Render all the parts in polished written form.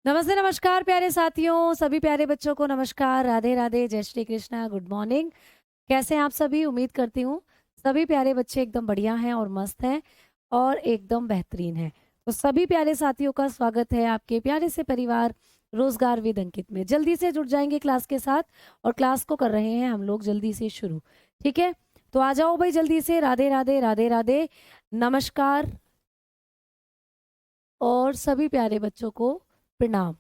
नमस्ते, नमस्कार प्यारे साथियों, सभी प्यारे बच्चों को नमस्कार, राधे राधे, जय श्री कृष्णा, गुड मॉर्निंग। कैसे हैं आप सभी? उम्मीद करती हूँ सभी प्यारे बच्चे एकदम बढ़िया हैं और मस्त हैं और एकदम बेहतरीन हैं। तो सभी प्यारे साथियों का स्वागत है आपके प्यारे से परिवार रोजगार विद अंकित में। जल्दी से जुड़ जाएंगे क्लास के साथ और क्लास को कर रहे हैं हम लोग जल्दी से शुरू। ठीक है, तो आ जाओ भाई जल्दी से। राधे राधे, राधे राधे, नमस्कार और सभी प्यारे बच्चों को प्रणाम।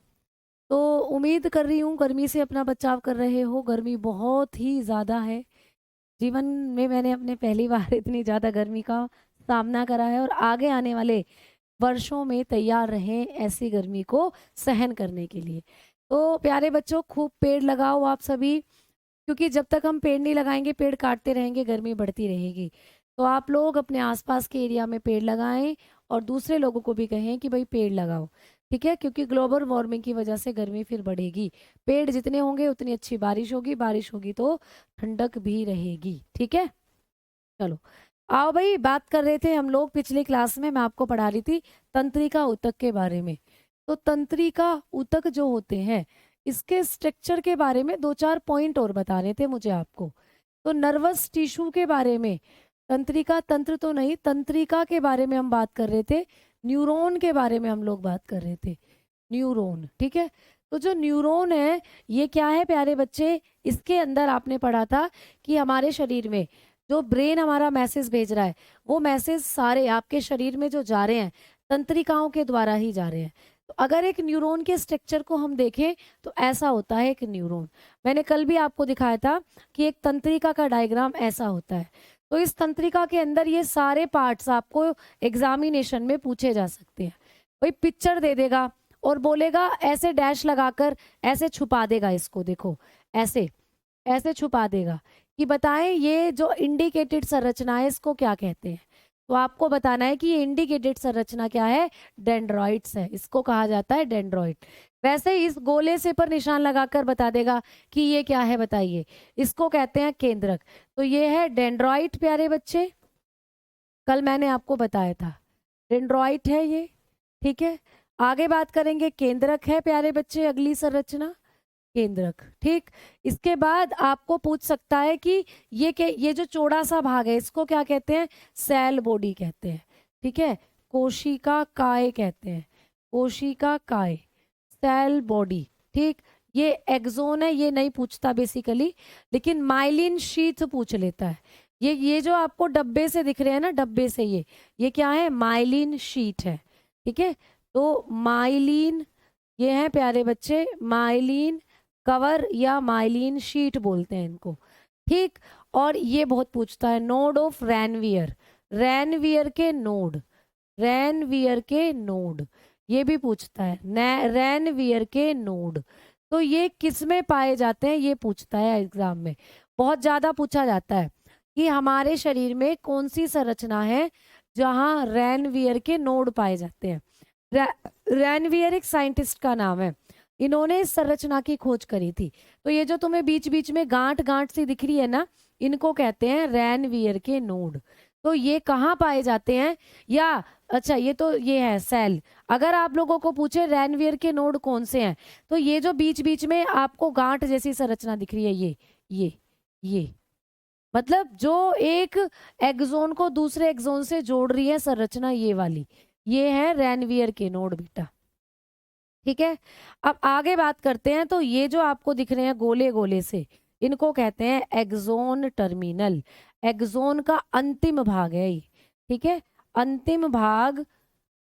तो उम्मीद कर रही हूँ गर्मी से अपना बचाव कर रहे हो। गर्मी बहुत ही ज़्यादा है। जीवन में मैंने अपने पहली बार इतनी ज़्यादा गर्मी का सामना करा है और आगे आने वाले वर्षों में तैयार रहें ऐसी गर्मी को सहन करने के लिए। तो प्यारे बच्चों, खूब पेड़ लगाओ आप सभी, क्योंकि जब तक हम पेड़ नहीं लगाएंगे, पेड़ काटते रहेंगे, गर्मी बढ़ती रहेगी। तो आप लोग अपने आसपास के एरिया में पेड़ लगाएं और दूसरे लोगों को भी कहें कि भाई पेड़ लगाओ। ठीक है, क्योंकि ग्लोबल वार्मिंग की वजह से गर्मी फिर बढ़ेगी। पेड़ जितने होंगे उतनी अच्छी बारिश होगी, बारिश होगी तो ठंडक भी रहेगी। ठीक है, चलो आओ भाई। बात कर रहे थे हम लोग पिछली क्लास में, मैं आपको पढ़ा रही थी तंत्रिका ऊतक के बारे में। तो तंत्रिका ऊतक जो होते हैं, इसके स्ट्रक्चर के बारे में दो चार पॉइंट और बता रहे थे मुझे आपको। तो नर्वस टिश्यू के बारे में, तंत्रिका, तंत्र तो नहीं, तंत्रिका के बारे में हम बात कर रहे थे। न्यूरॉन के बारे में हम लोग बात कर रहे थे, न्यूरॉन। ठीक है, तो जो न्यूरॉन है ये क्या है प्यारे बच्चे? इसके अंदर आपने पढ़ा था कि हमारे शरीर में जो ब्रेन हमारा मैसेज भेज रहा है, वो मैसेज सारे आपके शरीर में जो जा रहे हैं तंत्रिकाओं के द्वारा ही जा रहे हैं। तो अगर एक न्यूरॉन के स्ट्रक्चर को हम देखें तो ऐसा होता है एक न्यूरॉन। मैंने कल भी आपको दिखाया था कि एक तंत्रिका का डायग्राम ऐसा होता है। तो इस तंत्रिका के अंदर ये सारे पार्ट्स आपको एग्जामिनेशन में पूछे जा सकते हैं। कोई पिक्चर दे देगा और बोलेगा ऐसे डैश लगाकर ऐसे छुपा देगा इसको, देखो ऐसे ऐसे छुपा देगा कि बताएं ये जो इंडिकेटेड संरचना है इसको क्या कहते हैं। तो आपको बताना है कि ये इंडिकेटेड संरचना क्या है? डेंड्रॉइड्स है, इसको कहा जाता है डेंड्रॉइड। वैसे ही इस गोले से पर निशान लगाकर बता देगा कि ये क्या है, बताइए, इसको कहते हैं केंद्रक। तो ये है डेंड्रॉइड प्यारे बच्चे, कल मैंने आपको बताया था डेंड्रॉइड है ये। ठीक है, आगे बात करेंगे, केंद्रक है प्यारे बच्चे अगली संरचना, केंद्रक। ठीक, इसके बाद आपको पूछ सकता है कि ये जो चौड़ा सा भाग है इसको क्या कहते हैं? सेल बॉडी कहते हैं। ठीक है, कोशिका काय कहते हैं, कोशिका काय, सेल बॉडी। ठीक, ये एक्सोन है, ये नहीं पूछता बेसिकली, लेकिन माइलिन शीथ पूछ लेता है। ये जो आपको डब्बे से दिख रहे हैं ना, डब्बे से, ये क्या है? माइलिन शीट है। ठीक है, तो माइलिन, ये है प्यारे बच्चे माइलिन कवर या माइलिन शीट बोलते हैं इनको। ठीक, और ये बहुत पूछता है नोड ऑफ रैनवियर, रैनवियर के नोड, रैनवियर के नोड, ये भी पूछता है रैनवियर के नोड। तो ये किस में पाए जाते हैं ये पूछता है एग्जाम में, बहुत ज्यादा पूछा जाता है कि हमारे शरीर में कौन सी संरचना है जहां रैनवियर के नोड पाए जाते हैं। रैनवियर एक साइंटिस्ट का नाम है, इन्होंने इस संरचना की खोज करी थी। तो ये जो तुम्हें बीच बीच में गांठ गांठ सी दिख रही है ना, इनको कहते हैं रैनवियर के नोड। तो ये कहाँ पाए जाते हैं? या अच्छा, ये तो ये है सेल। अगर आप लोगों को पूछे रैनवियर के नोड कौन से हैं, तो ये जो बीच बीच में आपको गांठ जैसी संरचना दिख रही है, ये मतलब जो एक एक्सोन को दूसरे एक्सोन से जोड़ रही है संरचना, ये वाली, ये है रैनवियर के नोड बेटा। ठीक है, अब आगे बात करते हैं। तो ये जो आपको दिख रहे हैं गोले गोले से, इनको कहते हैं एक्सोन टर्मिनल। एक्सोन का अंतिम भाग है ये। ठीक है, अंतिम भाग,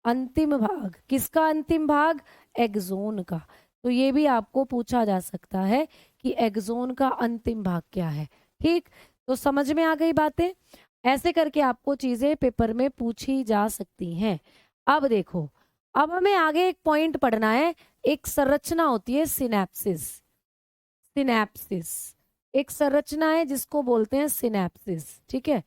अंतिम भाग किसका? अंतिम भाग एक्सोन का। तो ये भी आपको पूछा जा सकता है कि एक्सोन का अंतिम भाग क्या है। ठीक, तो समझ में आ गई बातें? ऐसे करके आपको चीजें पेपर में पूछी जा सकती हैं। अब देखो, अब हमें आगे एक पॉइंट पढ़ना है। एक संरचना होती है सिनेप्सिस, सिनेप्सिस एक संरचना है जिसको बोलते हैं सिनेप्सिस। ठीक है,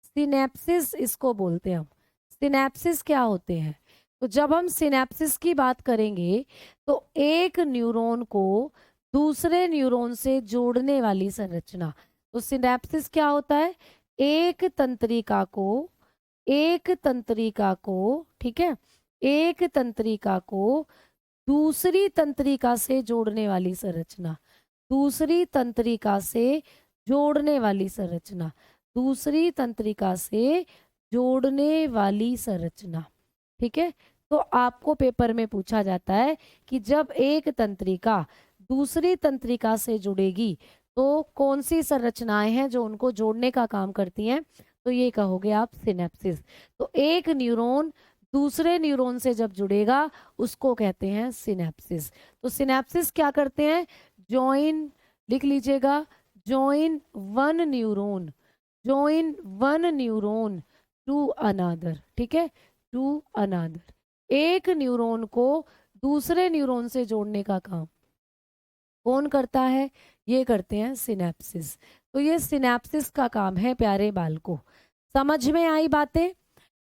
सिनेप्सिस इसको बोलते हैं हम। सिनेप्सिस क्या होते हैं? तो जब हम सिनेप्सिस की बात करेंगे तो एक न्यूरॉन को दूसरे न्यूरॉन से जोड़ने वाली संरचना। तो सिनेप्सिस क्या होता है? एक तंत्रिका को, एक तंत्रिका को, ठीक है, एक तंत्रिका को दूसरी तंत्रिका से जोड़ने वाली संरचना, दूसरी तंत्रिका से जोड़ने वाली संरचना, दूसरी तंत्रिका से जोड़ने वाली संरचना। ठीक है, तो आपको पेपर में पूछा जाता है कि जब एक तंत्रिका दूसरी तंत्रिका से जुड़ेगी तो कौन सी संरचनाएं हैं जो उनको जोड़ने का काम करती हैं, तो ये कहोगे आप सिनेप्सिस। तो एक न्यूरॉन दूसरे न्यूरॉन से जब जुड़ेगा उसको कहते हैं सिनेप्सिस। तो सिनेप्सिस क्या करते हैं, जॉइन, लिख लीजिएगा, join one neuron, join one neuron to another. ठीक है, टू अनदर, एक न्यूरॉन को दूसरे न्यूरॉन से जोड़ने का काम कौन करता है, ये करते हैं सिनेप्सिस। तो ये सिनेप्सिस का काम है प्यारे बालकों। समझ में आई बातें।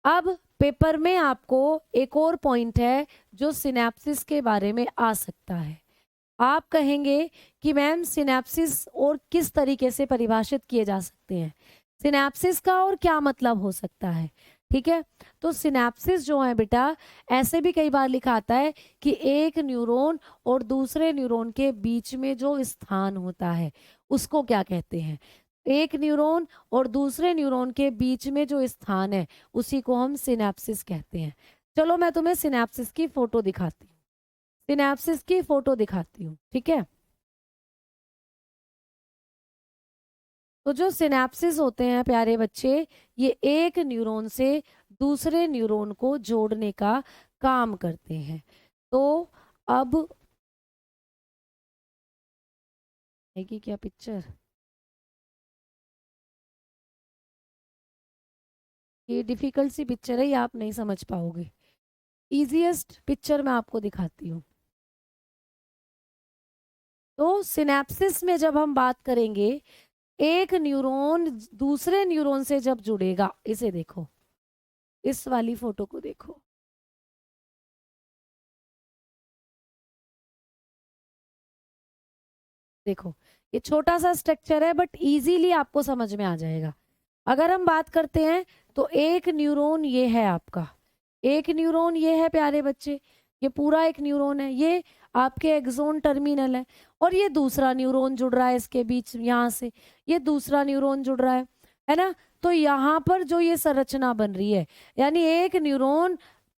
अब पेपर में आपको एक और पॉइंट है जो सिनेप्सिस के बारे में आ सकता है। आप कहेंगे कि मैम सिनेप्सिस और किस तरीके से परिभाषित किए जा सकते हैं, सिनेप्सिस का और क्या मतलब हो सकता है। ठीक है, तो सिनेप्सिस जो है बेटा, ऐसे भी कई बार लिखा आता है कि एक न्यूरॉन और दूसरे न्यूरॉन के बीच में जो स्थान होता है उसको क्या कहते हैं, एक न्यूरॉन और दूसरे न्यूरॉन के बीच में जो स्थान है उसी को हम सिनेप्सिस कहते हैं। चलो मैं तुम्हें सिनेप्सिस की फोटो दिखाती हूँ, सिनेप्सिस की फोटो दिखाती हूँ। ठीक है, तो जो सिनेप्सिस होते हैं प्यारे बच्चे, ये एक न्यूरॉन से दूसरे न्यूरॉन को जोड़ने का काम करते हैं। तो अब आएगी क्या पिक्चर, ये डिफिकल्ट सी पिक्चर है, ये आप नहीं समझ पाओगे। इजीएस्ट पिक्चर मैं आपको दिखाती हूँ। तो सिनेप्सिस में जब हम बात करेंगे, एक न्यूरॉन दूसरे न्यूरॉन से जब जुड़ेगा, इसे देखो, इस वाली फोटो को देखो, देखो ये छोटा सा स्ट्रक्चर है बट इजीली आपको समझ में आ जाएगा। अगर हम बात करते हैं तो एक न्यूरॉन ये है आपका, एक न्यूरॉन ये है प्यारे बच्चे, ये पूरा एक न्यूरॉन है, ये आपके एक्सोन टर्मिनल है, और ये दूसरा न्यूरॉन जुड़ रहा है इसके बीच, यहाँ से ये दूसरा न्यूरॉन जुड़ रहा है ना। तो यहाँ पर जो ये संरचना बन रही है, यानी एक न्यूरॉन,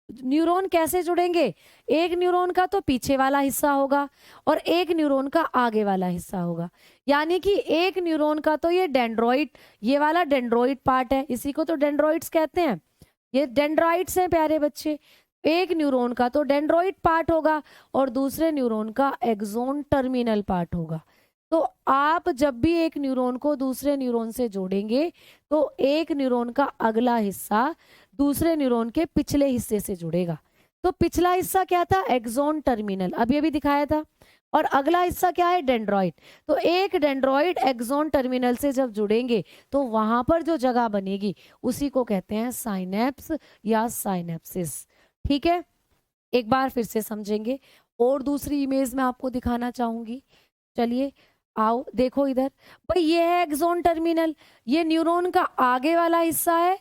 न्यूरॉन कैसे जुड़ेंगे, एक न्यूरॉन का तो पीछे वाला हिस्सा होगा और एक न्यूरॉन का आगे वाला हिस्सा होगा, यानी कि एक न्यूरॉन का तो ये डेंड्रॉइड, ये वाला डेंड्रॉइड पार्ट है, इसी को तो डेंड्रॉइड्स कहते हैं, ये डेंड्राइट्स हैं प्यारे बच्चे। एक न्यूरॉन का तो डेंड्रॉइड पार्ट होगा और दूसरे न्यूरॉन का एक्सोन टर्मिनल पार्ट होगा। तो आप जब भी एक न्यूरॉन को दूसरे न्यूरॉन से जोड़ेंगे तो एक न्यूरॉन का अगला हिस्सा दूसरे न्यूरॉन के पिछले हिस्से से जुड़ेगा। तो पिछला हिस्सा क्या था, एक्सोन टर्मिनल, अभी अभी दिखाया था, और अगला हिस्सा क्या है, डेंड्रॉइड। तो एक डेंड्रॉइड एक्सोन टर्मिनल से जब जुड़ेंगे तो वहां पर जो जगह बनेगी उसी को कहते हैं साइनेप्स या साइनेप्सिस। ठीक है, एक बार फिर से समझेंगे, और दूसरी इमेज में आपको दिखाना चाहूंगी। चलिए आओ देखो इधर, भाई ये है एक्सोन टर्मिनल, ये न्यूरॉन का आगे वाला हिस्सा है,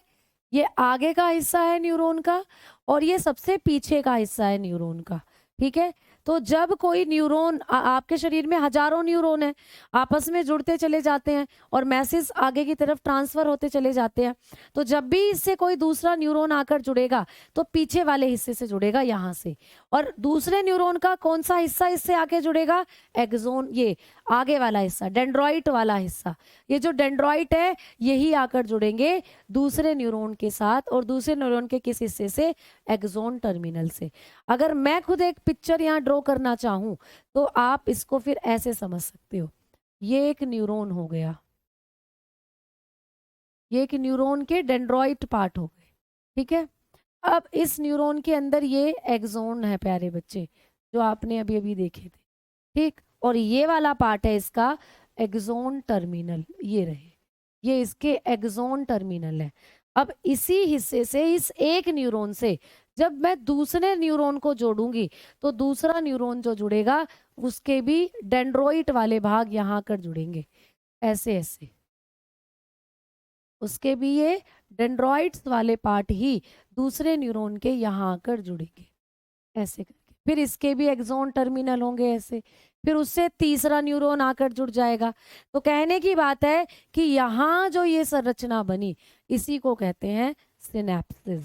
ये आगे का हिस्सा है न्यूरॉन का, और ये सबसे पीछे का हिस्सा है न्यूरॉन का। ठीक है, तो जब कोई न्यूरॉन, आपके शरीर में हजारों न्यूरॉन है, आपस में जुड़ते चले जाते हैं और मैसेज आगे की तरफ ट्रांसफर होते चले जाते हैं, तो जब भी इससे कोई दूसरा न्यूरॉन आकर जुड़ेगा तो पीछे वाले हिस्से से जुड़ेगा यहाँ से, और दूसरे न्यूरॉन का कौन सा हिस्सा इससे आके जुड़ेगा, एक्सोन, ये आगे वाला हिस्सा, डेंड्रॉइट वाला हिस्सा, ये जो डेंड्रॉइट है यही आकर जुड़ेंगे दूसरे न्यूरॉन के साथ, और दूसरे न्यूरॉन के किस हिस्से से, एक्सोन टर्मिनल से। अगर मैं खुद एक पिक्चर यहाँ ड्रॉ करना चाहूं तो आप इसको फिर ऐसे समझ सकते हो, ये एक न्यूरॉन हो गया, ये एक न्यूरॉन के डेंड्रॉइट पार्ट हो गए। ठीक है, अब इस न्यूरॉन के अंदर ये एक्सोन है प्यारे बच्चे, जो आपने अभी अभी देखे थे। ठीक, और ये वाला पार्ट है इसका एक्सोन टर्मिनल, ये रहे, ये इसके एक्सोन टर्मिनल है। अब इसी हिस्से से, इस एक न्यूरॉन से जब मैं दूसरे न्यूरॉन को जोड़ूंगी तो दूसरा न्यूरॉन जो जुड़ेगा उसके भी डेंड्रोइट वाले भाग यहाँ आकर जुड़ेंगे, ऐसे ऐसे, उसके भी ये डेंड्रॉइट्स वाले पार्ट ही दूसरे न्यूरॉन के यहाँ आकर जुड़ेंगे, ऐसे करके। फिर इसके भी एक्सोन टर्मिनल होंगे ऐसे, फिर उससे तीसरा न्यूरॉन आकर जुड़ जाएगा। तो कहने की बात है कि यहाँ जो ये संरचना बनी इसी को कहते हैं सिनेप्सिस,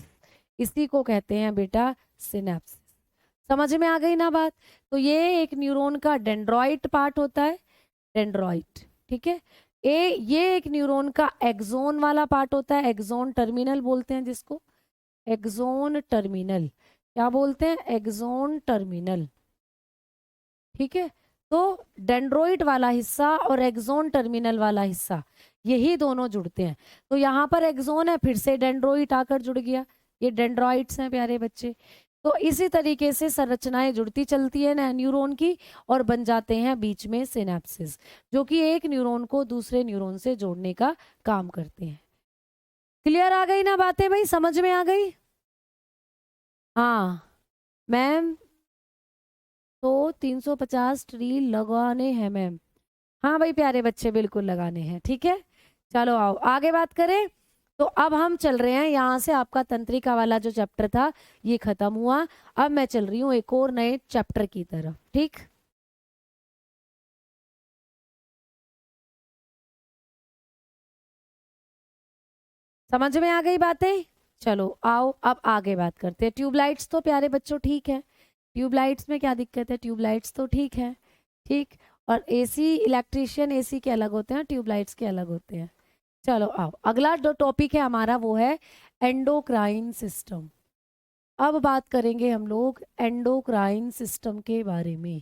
इसी को कहते हैं बेटा सिनेप्सिस। समझ में आ गई ना बात? तो ये एक न्यूरॉन का डेंड्रॉइट पार्ट होता है, डेंड्रॉइट, ठीक है। ये एक न्यूरॉन का एक्सोन वाला पार्ट होता है, एक्सोन टर्मिनल बोलते हैं जिसको, एक्सोन टर्मिनल, क्या बोलते हैं? एक्सोन टर्मिनल, ठीक है। तो डेंड्रोइट वाला हिस्सा और एक्सोन टर्मिनल वाला हिस्सा, यही दोनों जुड़ते हैं। तो यहाँ पर एक्सोन है, फिर से डेंड्रोइट आकर जुड़ गया, ये डेंड्रॉइट्स हैं प्यारे बच्चे। तो इसी तरीके से संरचनाएं जुड़ती चलती है ना न्यूरॉन की, और बन जाते हैं बीच में सिनेप्सिस, जो कि एक न्यूरॉन को दूसरे न्यूरॉन से जोड़ने का काम करते हैं। क्लियर आ गई ना बातें भाई, समझ में आ गई? हाँ मैम, तो 350 ट्री लगाने हैं मैम। हाँ भाई प्यारे बच्चे, बिल्कुल लगाने हैं, ठीक है। चलो आओ आगे बात करें। तो अब हम चल रहे हैं यहाँ से, आपका तंत्रिका वाला जो चैप्टर था ये खत्म हुआ। अब मैं चल रही हूँ एक और नए चैप्टर की तरफ, ठीक। समझ में आ गई बातें? चलो आओ अब आगे बात करते हैं। ट्यूबलाइट्स तो प्यारे बच्चों ठीक है, ट्यूबलाइट्स में क्या दिक्कत है? ट्यूबलाइट्स तो ठीक है, ठीक। और एसी, इलेक्ट्रिशियन एसी के अलग होते हैं, ट्यूबलाइट्स के अलग होते हैं। चलो आओ, अगला जो टॉपिक है हमारा वो है एंडोक्राइन सिस्टम। अब बात करेंगे हम लोग एंडोक्राइन सिस्टम के बारे में,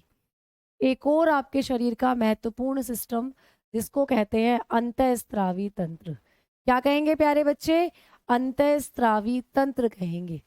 एक और आपके शरीर का महत्वपूर्ण सिस्टम जिसको कहते हैं अंतःस्त्रावी तंत्र। क्या कहेंगे प्यारे बच्चे? अंतःस्त्रावी तंत्र कहेंगे।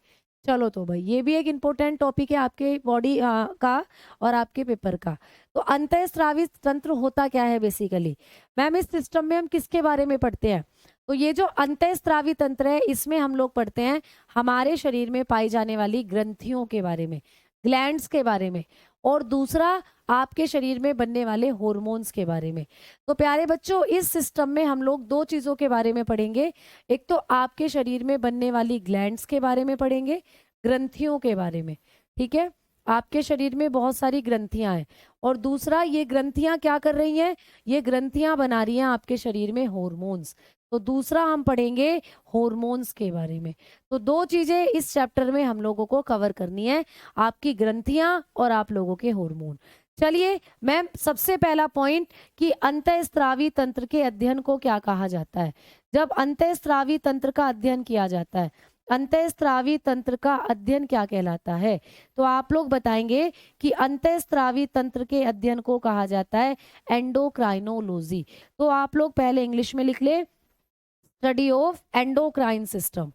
चलो तो भाई ये भी एक इम्पोर्टेंट टॉपिक है आपके बॉडी का और आपके पेपर का। तो अंतःस्रावी तंत्र होता क्या है बेसिकली? मैम इस सिस्टम में हम किसके बारे में पढ़ते हैं? तो ये जो अंतःस्रावी तंत्र है इसमें हम लोग पढ़ते हैं हमारे शरीर में पाई जाने वाली ग्रंथियों के बारे में, ग्लैंड्स के बारे में, और दूसरा आपके शरीर में बनने वाले हॉर्मोन्स के बारे में। तो प्यारे बच्चों इस सिस्टम में हम लोग दो चीज़ों के बारे में पढ़ेंगे, एक तो आपके शरीर में बनने वाली ग्लैंड्स के बारे में पढ़ेंगे, ग्रंथियों के बारे में, ठीक है। आपके शरीर में बहुत सारी ग्रंथियां हैं, और दूसरा ये ग्रंथियां क्या कर रही हैं? ये ग्रंथियां बना रही हैं आपके शरीर में हॉर्मोन्स। तो दूसरा हम पढ़ेंगे हॉर्मोन्स के बारे में। तो दो चीजें इस चैप्टर में हम लोगों को कवर करनी है, आपकी ग्रंथियां और आप लोगों के हॉर्मोन। चलिए मैम, सबसे पहला पॉइंट कि अंतःस्रावी तंत्र के अध्ययन को क्या कहा जाता है? जब अंतःस्रावी तंत्र का अध्ययन किया जाता है, अंतःस्रावी तंत्र का अध्ययन क्या कहलाता है? तो आप लोग बताएंगे कि अंतःस्रावी तंत्र के अध्ययन को कहा जाता है एंडोक्राइनोलॉजी। तो आप लोग पहले इंग्लिश में लिख ले, study of endocrine system.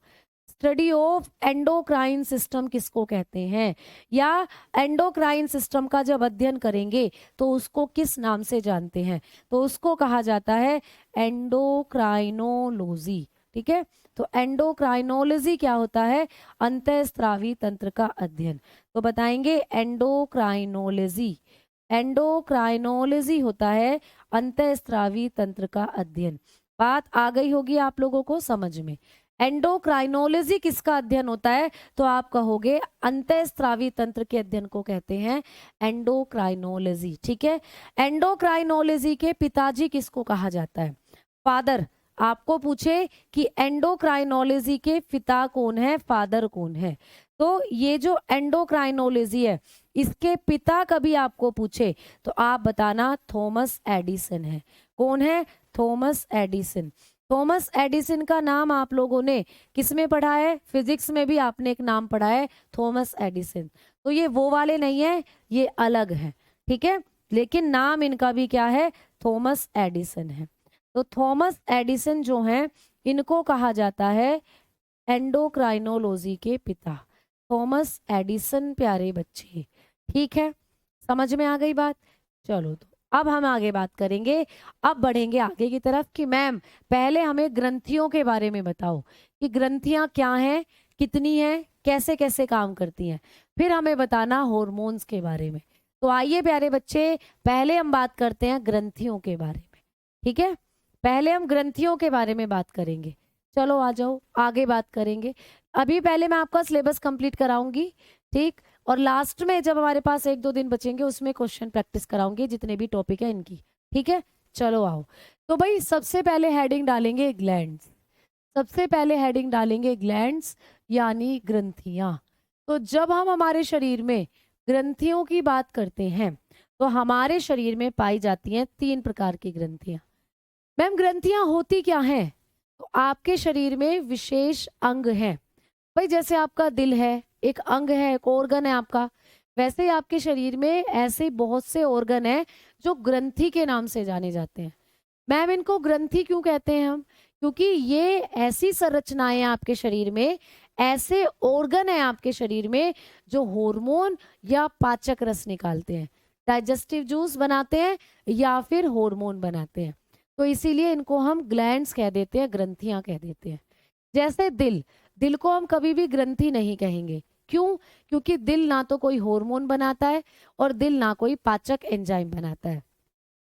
Study of endocrine system किसको कहते हैं? या एंडोक्राइन सिस्टम का जब अध्ययन करेंगे तो उसको किस नाम से जानते हैं? तो उसको कहा जाता है एंडोक्राइनोलॉजी, ठीक है। तो एंडोक्राइनोलॉजी क्या होता है? अंतःस्रावी तंत्र का अध्ययन। तो बताएंगे एंडोक्राइनोलॉजी, एंडोक्राइनोलॉजी होता है अंतःस्रावी तंत्र का अध्ययन। बात आ गई होगी आप लोगों को समझ में। एंडोक्राइनोलॉजी किसका अध्ययन होता है? तो आप कहोगे अंतःस्रावी तंत्र के अध्ययन को कहते हैं एंडोक्राइनोलॉजी, ठीक है। एंडोक्राइनोलॉजी के पिताजी किसको कहा जाता है? फादर। आपको पूछे कि एंडोक्राइनोलॉजी के पिता कौन है, फादर कौन है, तो ये जो एंडोक्राइनोलॉजी है इसके पिता कभी आपको पूछे तो आप बताना थॉमस एडिसन है। कौन है? Thomas Edison. थॉमस एडिसन का नाम आप लोगों ने किस में पढ़ा है? फिजिक्स में भी आपने एक नाम पढ़ा है थॉमस एडिसन। तो ये वो वाले नहीं है, ये अलग है, ठीक है, लेकिन नाम इनका भी क्या है? थॉमस एडिसन है। तो थॉमस एडिसन जो हैं इनको कहा जाता है एंडोक्राइनोलॉजी के पिता, थॉमस एडिसन प्यारे बच्चे, ठीक है। समझ में आ गई बात? चलो तो अब हम आगे बात करेंगे, अब बढ़ेंगे आगे की तरफ कि मैम पहले हमें ग्रंथियों के बारे में बताओ कि ग्रंथियां क्या हैं, कितनी हैं, कैसे कैसे काम करती हैं, फिर हमें बताना हॉर्मोन्स के बारे में। तो आइए प्यारे बच्चे पहले हम बात करते हैं ग्रंथियों के बारे में, ठीक है। पहले हम ग्रंथियों के बारे में बात करेंगे। चलो आ जाओ आगे बात करेंगे। अभी पहले मैं आपका सिलेबस कंप्लीट कराऊंगी, ठीक, और लास्ट में जब हमारे पास 1-2 दिन बचेंगे उसमें क्वेश्चन प्रैक्टिस कराऊंगी जितने भी टॉपिक है इनकी। ठीक है, चलो आओ। तो भाई सबसे पहले हेडिंग डालेंगे ग्लैंड्स। सबसे पहले हेडिंग डालेंगे ग्लैंड्स यानी ग्रंथियां। तो जब हम हमारे शरीर में ग्रंथियों की बात करते हैं तो हमारे शरीर में पाई जाती हैं 3 प्रकार की ग्रंथियां। मैम ग्रंथियां होती क्या हैं? तो आपके शरीर में विशेष अंग हैं। भाई जैसे आपका दिल है, एक अंग है, एक ऑर्गन है आपका, वैसे ही आपके शरीर में ऐसे बहुत से ऑर्गन हैं जो ग्रंथि के नाम से जाने जाते हैं। मैम इनको ग्रंथि क्यों कहते हैं हम? क्योंकि ये ऐसी संरचनाएं हैं आपके शरीर में, ऐसे ऑर्गन है आपके शरीर में जो हार्मोन या पाचक रस निकालते हैं, डाइजेस्टिव जूस बनाते हैं या फिर हार्मोन बनाते हैं। तो इसीलिए इनको हम ग्लैंड्स कह देते हैं, ग्रंथियां कह देते हैं। जैसे दिल, दिल को हम कभी भी ग्रंथि नहीं कहेंगे। क्यों? क्योंकि दिल ना तो कोई हार्मोन बनाता है और दिल ना कोई पाचक एंजाइम बनाता है।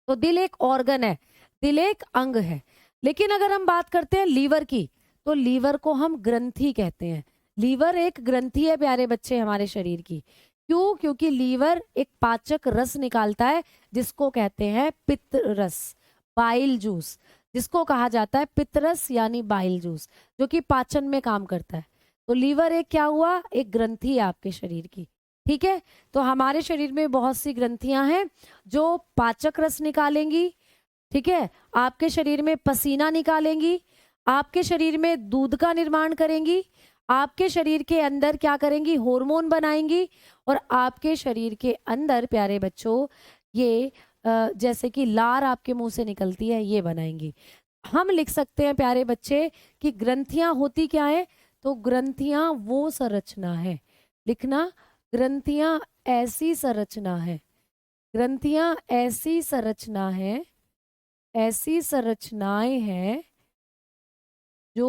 तो दिल एक ऑर्गन है, दिल एक अंग है। लेकिन अगर हम बात करते हैं लीवर की, तो लीवर को हम ग्रंथि कहते हैं। लीवर एक ग्रंथि है प्यारे बच्चे हमारे शरीर की। क्यों? क्योंकि लीवर एक पाचक रस निकालता है जिसको कहते हैं पित्त रस, बाइल जूस, जिसको कहा जाता है पित्त रस यानी बाइल जूस, जो कि पाचन में काम करता है। तो लीवर एक क्या हुआ? एक ग्रंथि है आपके शरीर की। ठीक है, तो हमारे शरीर में बहुत सी ग्रंथियां हैं जो पाचक रस निकालेंगी। ठीक है, आपके शरीर में पसीना निकालेंगी, आपके शरीर में दूध का निर्माण करेंगी, आपके शरीर के अंदर क्या करेंगी? हार्मोन बनाएंगी। और आपके शरीर के अंदर प्यारे बच्चों ये जैसे कि लार आपके मुंह से निकलती है, ये बनाएंगी। हम लिख सकते हैं प्यारे बच्चे कि ग्रंथियां होती क्या है? तो ग्रंथियां वो संरचना है, लिखना, ग्रंथियां ऐसी संरचना है, ग्रंथियां ऐसी संरचना है, ऐसी संरचनाएं हैं जो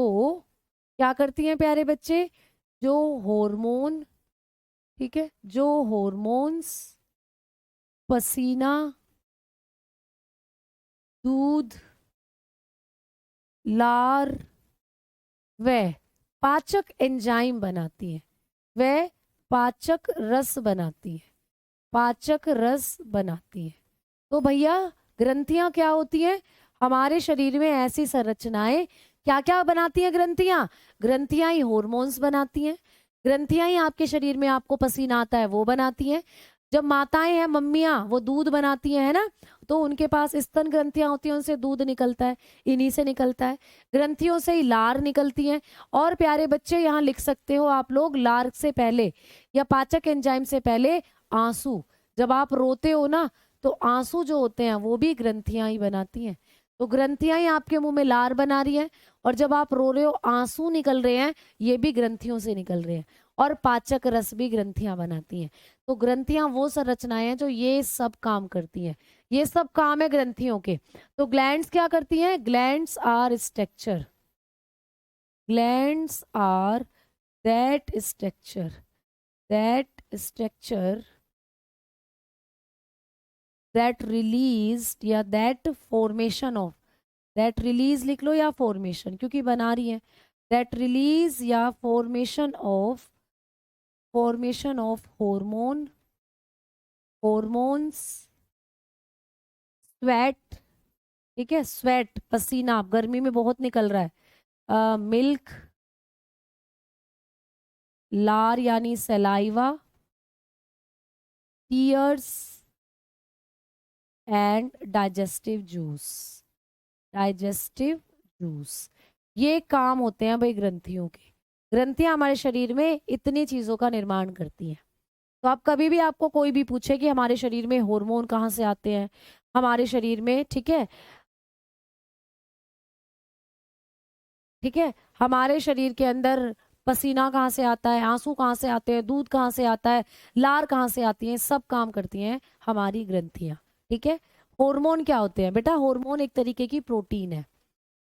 क्या करती हैं प्यारे बच्चे? जो हार्मोन, ठीक है, जो हार्मोन्स, पसीना, दूध, लार व पाचक एंजाइम बनाती है, वह पाचक रस बनाती है, पाचक रस बनाती है। तो भैया ग्रंथियां क्या होती हैं? हमारे शरीर में ऐसी संरचनाएं क्या क्या बनाती हैं ग्रंथियां? ग्रंथियां ही हॉर्मोन्स बनाती हैं, ग्रंथियां ही आपके शरीर में आपको पसीना आता है वो बनाती हैं। जब माताएं हैं, मम्मियां, वो दूध बनाती हैं, है ना, तो उनके पास स्तन ग्रंथियां होती हैं, उनसे दूध निकलता है, इन्हीं से निकलता है। ग्रंथियों से ही लार निकलती हैं। और प्यारे बच्चे यहाँ लिख सकते हो आप लोग, लार से पहले या पाचक एंजाइम से पहले आंसू, जब आप रोते हो ना तो आंसू जो होते हैं वो भी ग्रंथियां ही बनाती हैं। तो ग्रंथियां ही आपके मुंह में लार बना रही हैं, और जब आप रो रहे हो आंसू निकल रहे हैं, ये भी ग्रंथियों से निकल रहे हैं। और पाचक रस भी ग्रंथियां बनाती हैं। तो ग्रंथियां वो संरचनाएं हैं जो ये सब काम करती हैं, ये सब काम है ग्रंथियों के। तो ग्लैंड्स क्या करती हैं? Glands are structure, glands are that structure, that structure that released या that formation of, that release लिख लो या formation, क्योंकि बना रही है, that release या formation of hormone, hormones, sweat, ठीक है, sweat पसीना, आप गर्मी में बहुत निकल रहा है, मिल्क, लार यानी saliva, tears and digestive juice, digestive juice, ये काम होते हैं भाई ग्रंथियों के। ग्रंथियां हमारे शरीर में इतनी चीजों का निर्माण करती हैं। तो आप कभी भी, आपको कोई भी पूछे कि हमारे शरीर में हार्मोन कहाँ से आते हैं हमारे शरीर में, ठीक है, ठीक है, हमारे शरीर के अंदर पसीना कहाँ से आता है, आंसू कहाँ से आते हैं, दूध कहाँ से आता है, लार कहाँ से आती है, सब काम करती हैं हमारी ग्रंथियां। ठीक है, हार्मोन क्या होते हैं बेटा? हार्मोन एक तरीके की प्रोटीन है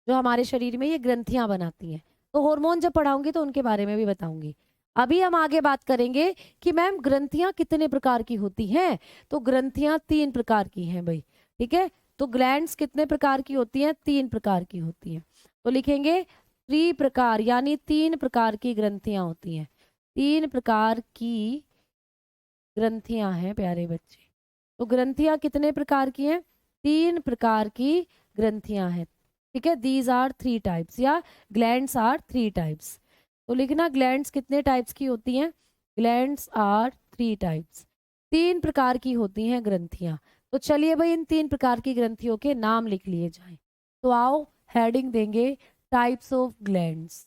जो हमारे शरीर में ये ग्रंथियां बनाती हैं। तो हार्मोन जब पढ़ाऊंगी तो उनके बारे में भी बताऊंगी। अभी हम आगे बात करेंगे कि मैम ग्रंथियां कितने प्रकार की होती हैं। तो ग्रंथियां 3 प्रकार की हैं भाई। ठीक है, तो ग्लैंड्स कितने प्रकार की होती हैं? 3 प्रकार की होती हैं। तो लिखेंगे 3 प्रकार, यानी 3 प्रकार की ग्रंथियां होती हैं, 3 प्रकार की ग्रंथियां हैं प्यारे बच्चे। तो ग्रंथियां कितने प्रकार की हैं? 3 प्रकार की ग्रंथियां हैं। ठीक है, दीज आर 3 टाइप्स, या ग्लैंड्स आर 3 टाइप्स। तो लिखना ग्लैंड्स कितने टाइप्स की होती हैं? ग्लैंड्स आर 3 टाइप्स, 3 प्रकार की होती हैं ग्रंथियां। तो चलिए भाई इन 3 प्रकार की ग्रंथियों के नाम लिख लिए जाएं। तो आओ हेडिंग देंगे types of glands.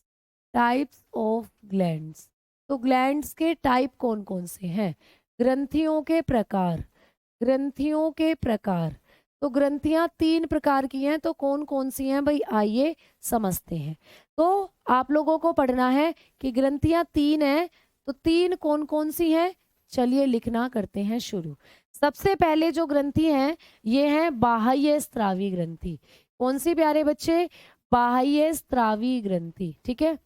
Types of glands, तो ग्लैंड्स के टाइप कौन कौन से हैं? ग्रंथियों के प्रकार, ग्रंथियों के प्रकार। तो ग्रंथियां 3 प्रकार की हैं, तो कौन कौन सी हैं भाई? आइए समझते हैं। तो आप लोगों को पढ़ना है कि ग्रंथियां 3 हैं, तो 3 कौन कौन सी हैं? चलिए लिखना करते हैं शुरू। सबसे पहले जो ग्रंथि है ये है बाह्य स्त्रावी ग्रंथि। कौन सी प्यारे बच्चे? बाह्य स्त्रावी ग्रंथि। ठीक है,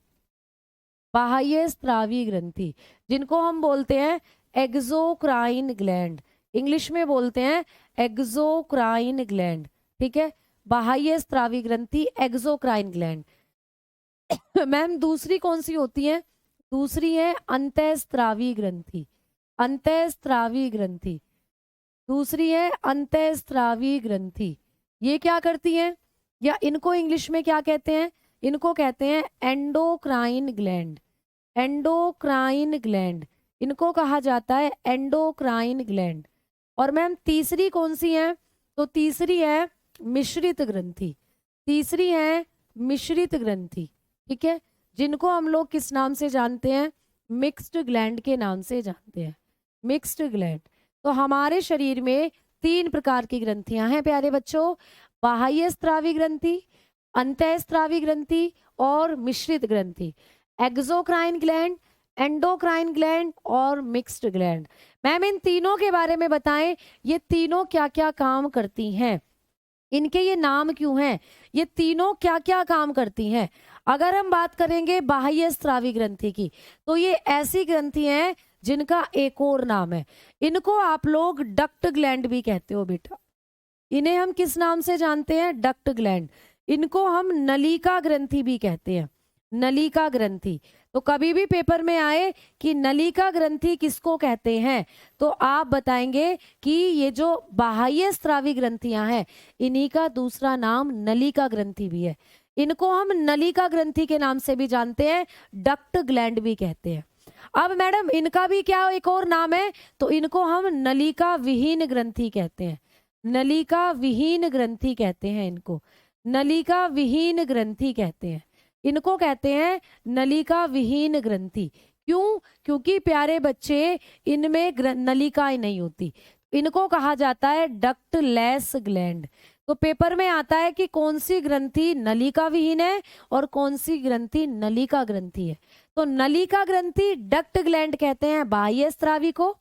बाह्य स्त्रावी ग्रंथि, जिनको हम बोलते हैं एक्सोक्राइन ग्लैंड, इंग्लिश में बोलते हैं एक्सोक्राइन ग्लैंड। ठीक है, बाह्य स्त्रावी ग्रंथि, एक्सोक्राइन ग्लैंड। मैम दूसरी कौन सी होती है? दूसरी है अंतःस्त्रावी ग्रंथि, अंतःस्त्रावी ग्रंथि। दूसरी है अंतःस्त्रावी ग्रंथि। ये क्या करती है, या इनको इंग्लिश में क्या कहते हैं? इनको कहते हैं एंडोक्राइन ग्लैंड, एंडोक्राइन ग्लैंड, इनको कहा जाता है एंडोक्राइन ग्लैंड। और मैम तीसरी कौन सी है? तो तीसरी है मिश्रित ग्रंथि, तीसरी है मिश्रित ग्रंथि। ठीक है, जिनको हम लोग किस नाम से जानते हैं? मिक्स्ड ग्लैंड के नाम से जानते हैं, मिक्स्ड ग्लैंड। तो हमारे शरीर में 3 प्रकार की ग्रंथियां हैं प्यारे बच्चों, बाह्य स्त्रावी ग्रंथि, अंतःस्त्रावी ग्रंथि और मिश्रित ग्रंथि। एक्सोक्राइन ग्लैंड, एंडोक्राइन ग्लैंड और मिक्स्ड ग्लैंड। मैम इन तीनों के बारे में बताएं, ये तीनों क्या क्या काम करती हैं, इनके ये नाम क्यों हैं, ये तीनों क्या क्या काम करती हैं। अगर हम बात करेंगे बाह्य स्त्रावी ग्रंथि की, तो ये ऐसी ग्रंथि हैं जिनका एक और नाम है, इनको आप लोग डक्ट ग्लैंड भी कहते हो बेटा। इन्हें हम किस नाम से जानते हैं? Duct gland. इनको हम नलिका ग्रंथि भी कहते हैं, नलिका ग्रंथि। तो कभी भी पेपर में आए कि नलिका ग्रंथि किसको कहते हैं, तो आप बताएंगे कि ये जो बाह्य स्त्रावी ग्रंथियां हैं इन्हीं का दूसरा नाम नलिका ग्रंथि भी है। इनको हम नलिका ग्रंथि के नाम से भी जानते हैं, डक्ट ग्लैंड भी कहते हैं। अब मैडम इनका भी क्या एक और नाम है, तो इनको हम नलिका विहीन ग्रंथि कहते हैं, नलिका विहीन ग्रंथि कहते हैं इनको, नलिका विहीन ग्रंथि कहते हैं, इनको कहते हैं नलिका विहीन ग्रंथि। क्यों? क्योंकि प्यारे बच्चे इनमें नलिकाएं नहीं होती, इनको कहा जाता है डक्ट लेस ग्लैंड। तो पेपर में आता है कि कौन सी ग्रंथि नलिका विहीन है और कौन सी ग्रंथि नलिका ग्रंथि है। तो नलिका ग्रंथि डक्ट ग्लैंड कहते हैं बाह्य स्त्रावी को,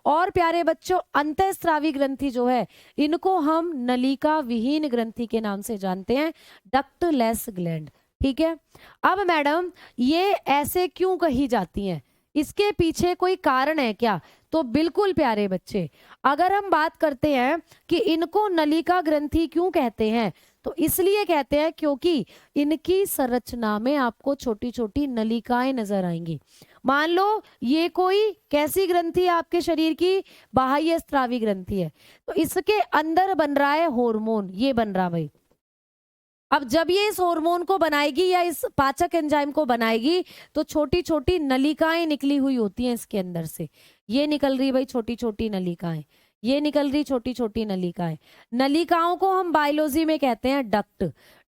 और प्यारे बच्चों अंतःस्त्रावी ग्रंथि जो है इनको हम नलिका विहीन ग्रंथि के नाम से जानते हैं, डक्ट लेस ग्लैंड। ठीक है, अब मैडम ये ऐसे क्यों कही जाती हैं, इसके पीछे कोई कारण है क्या? तो बिल्कुल प्यारे बच्चे, अगर हम बात करते हैं कि इनको नलिका ग्रंथि क्यों कहते हैं, तो इसलिए कहते हैं क्योंकि इनकी संरचना में आपको छोटी छोटी नलिकाएं नजर आएंगी। मान लो ये कोई कैसी ग्रंथि है आपके शरीर की? बाह्य स्त्रावी ग्रंथि है, तो इसके अंदर बन रहा है हार्मोन, ये बन रहा भाई। अब जब ये इस हार्मोन को बनाएगी या इस पाचक एंजाइम को बनाएगी, तो छोटी छोटी नलिकाएं निकली हुई होती हैं इसके अंदर से, ये निकल रही भाई छोटी छोटी नलिकाएं, ये निकल रही छोटी छोटी नलिकाएं। नलिकाओं को हम बायोलॉजी में कहते हैं डक्ट,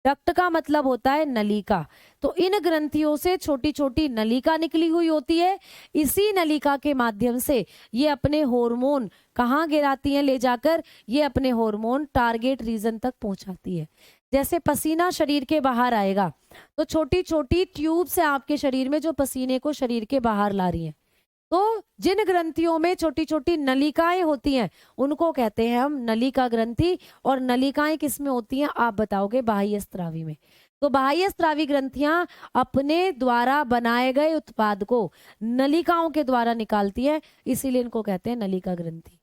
डक्ट का मतलब होता है नलिका। तो इन ग्रंथियों से छोटी छोटी नलिका निकली हुई होती है, इसी नलिका के माध्यम से ये अपने हार्मोन कहाँ गिराती हैं ले जाकर? ये अपने हार्मोन टारगेट रीजन तक पहुंचाती है। जैसे पसीना शरीर के बाहर आएगा, तो छोटी छोटी ट्यूब से आपके शरीर में जो पसीने को शरीर के बाहर ला रही हैं, तो जिन ग्रंथियों में छोटी छोटी नलिकाएं होती हैं उनको कहते हैं हम नलिका ग्रंथि। और नलिकाएं किस में होती हैं आप बताओगे? बाह्य स्त्रावी में। तो बाह्य स्त्रावी ग्रंथियां अपने द्वारा बनाए गए उत्पाद को नलिकाओं के द्वारा निकालती है, इसीलिए इनको कहते हैं नलिका ग्रंथि।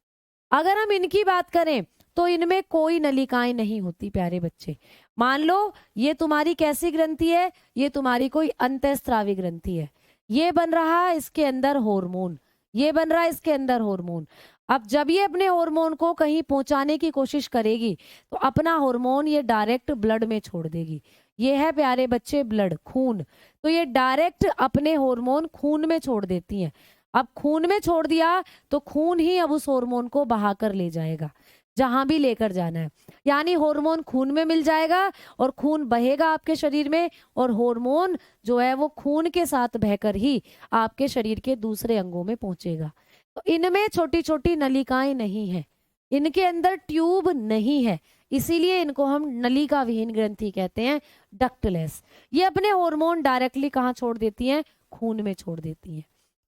अगर हम इनकी बात करें तो इनमें कोई नलिकाएं नहीं होती प्यारे बच्चे। मान लो ये तुम्हारी कैसी ग्रंथि है? ये तुम्हारी कोई अंतःस्त्रावी ग्रंथि है, ये बन रहा है इसके अंदर हार्मोन, ये बन रहा है इसके अंदर हार्मोन। अब जब ये अपने हार्मोन को कहीं पहुंचाने की कोशिश करेगी तो अपना हार्मोन ये डायरेक्ट ब्लड में छोड़ देगी। ये है प्यारे बच्चे ब्लड, खून। तो ये डायरेक्ट अपने हार्मोन खून में छोड़ देती हैं। अब खून में छोड़ दिया तो खून ही अब उस हार्मोन को बहाकर ले जाएगा जहां भी लेकर जाना है। यानी हार्मोन खून में मिल जाएगा और खून बहेगा आपके शरीर में, और हार्मोन जो है वो खून के साथ बहकर ही आपके शरीर के दूसरे अंगों में पहुंचेगा। तो इनमें छोटी छोटी नलिकाएं नहीं है, इनके अंदर ट्यूब नहीं है, इसीलिए इनको हम नलिका विहीन ग्रंथि कहते हैं, डक्टलेस। ये अपने हार्मोन डायरेक्टली कहाँ छोड़ देती हैं? खून में छोड़ देती हैं।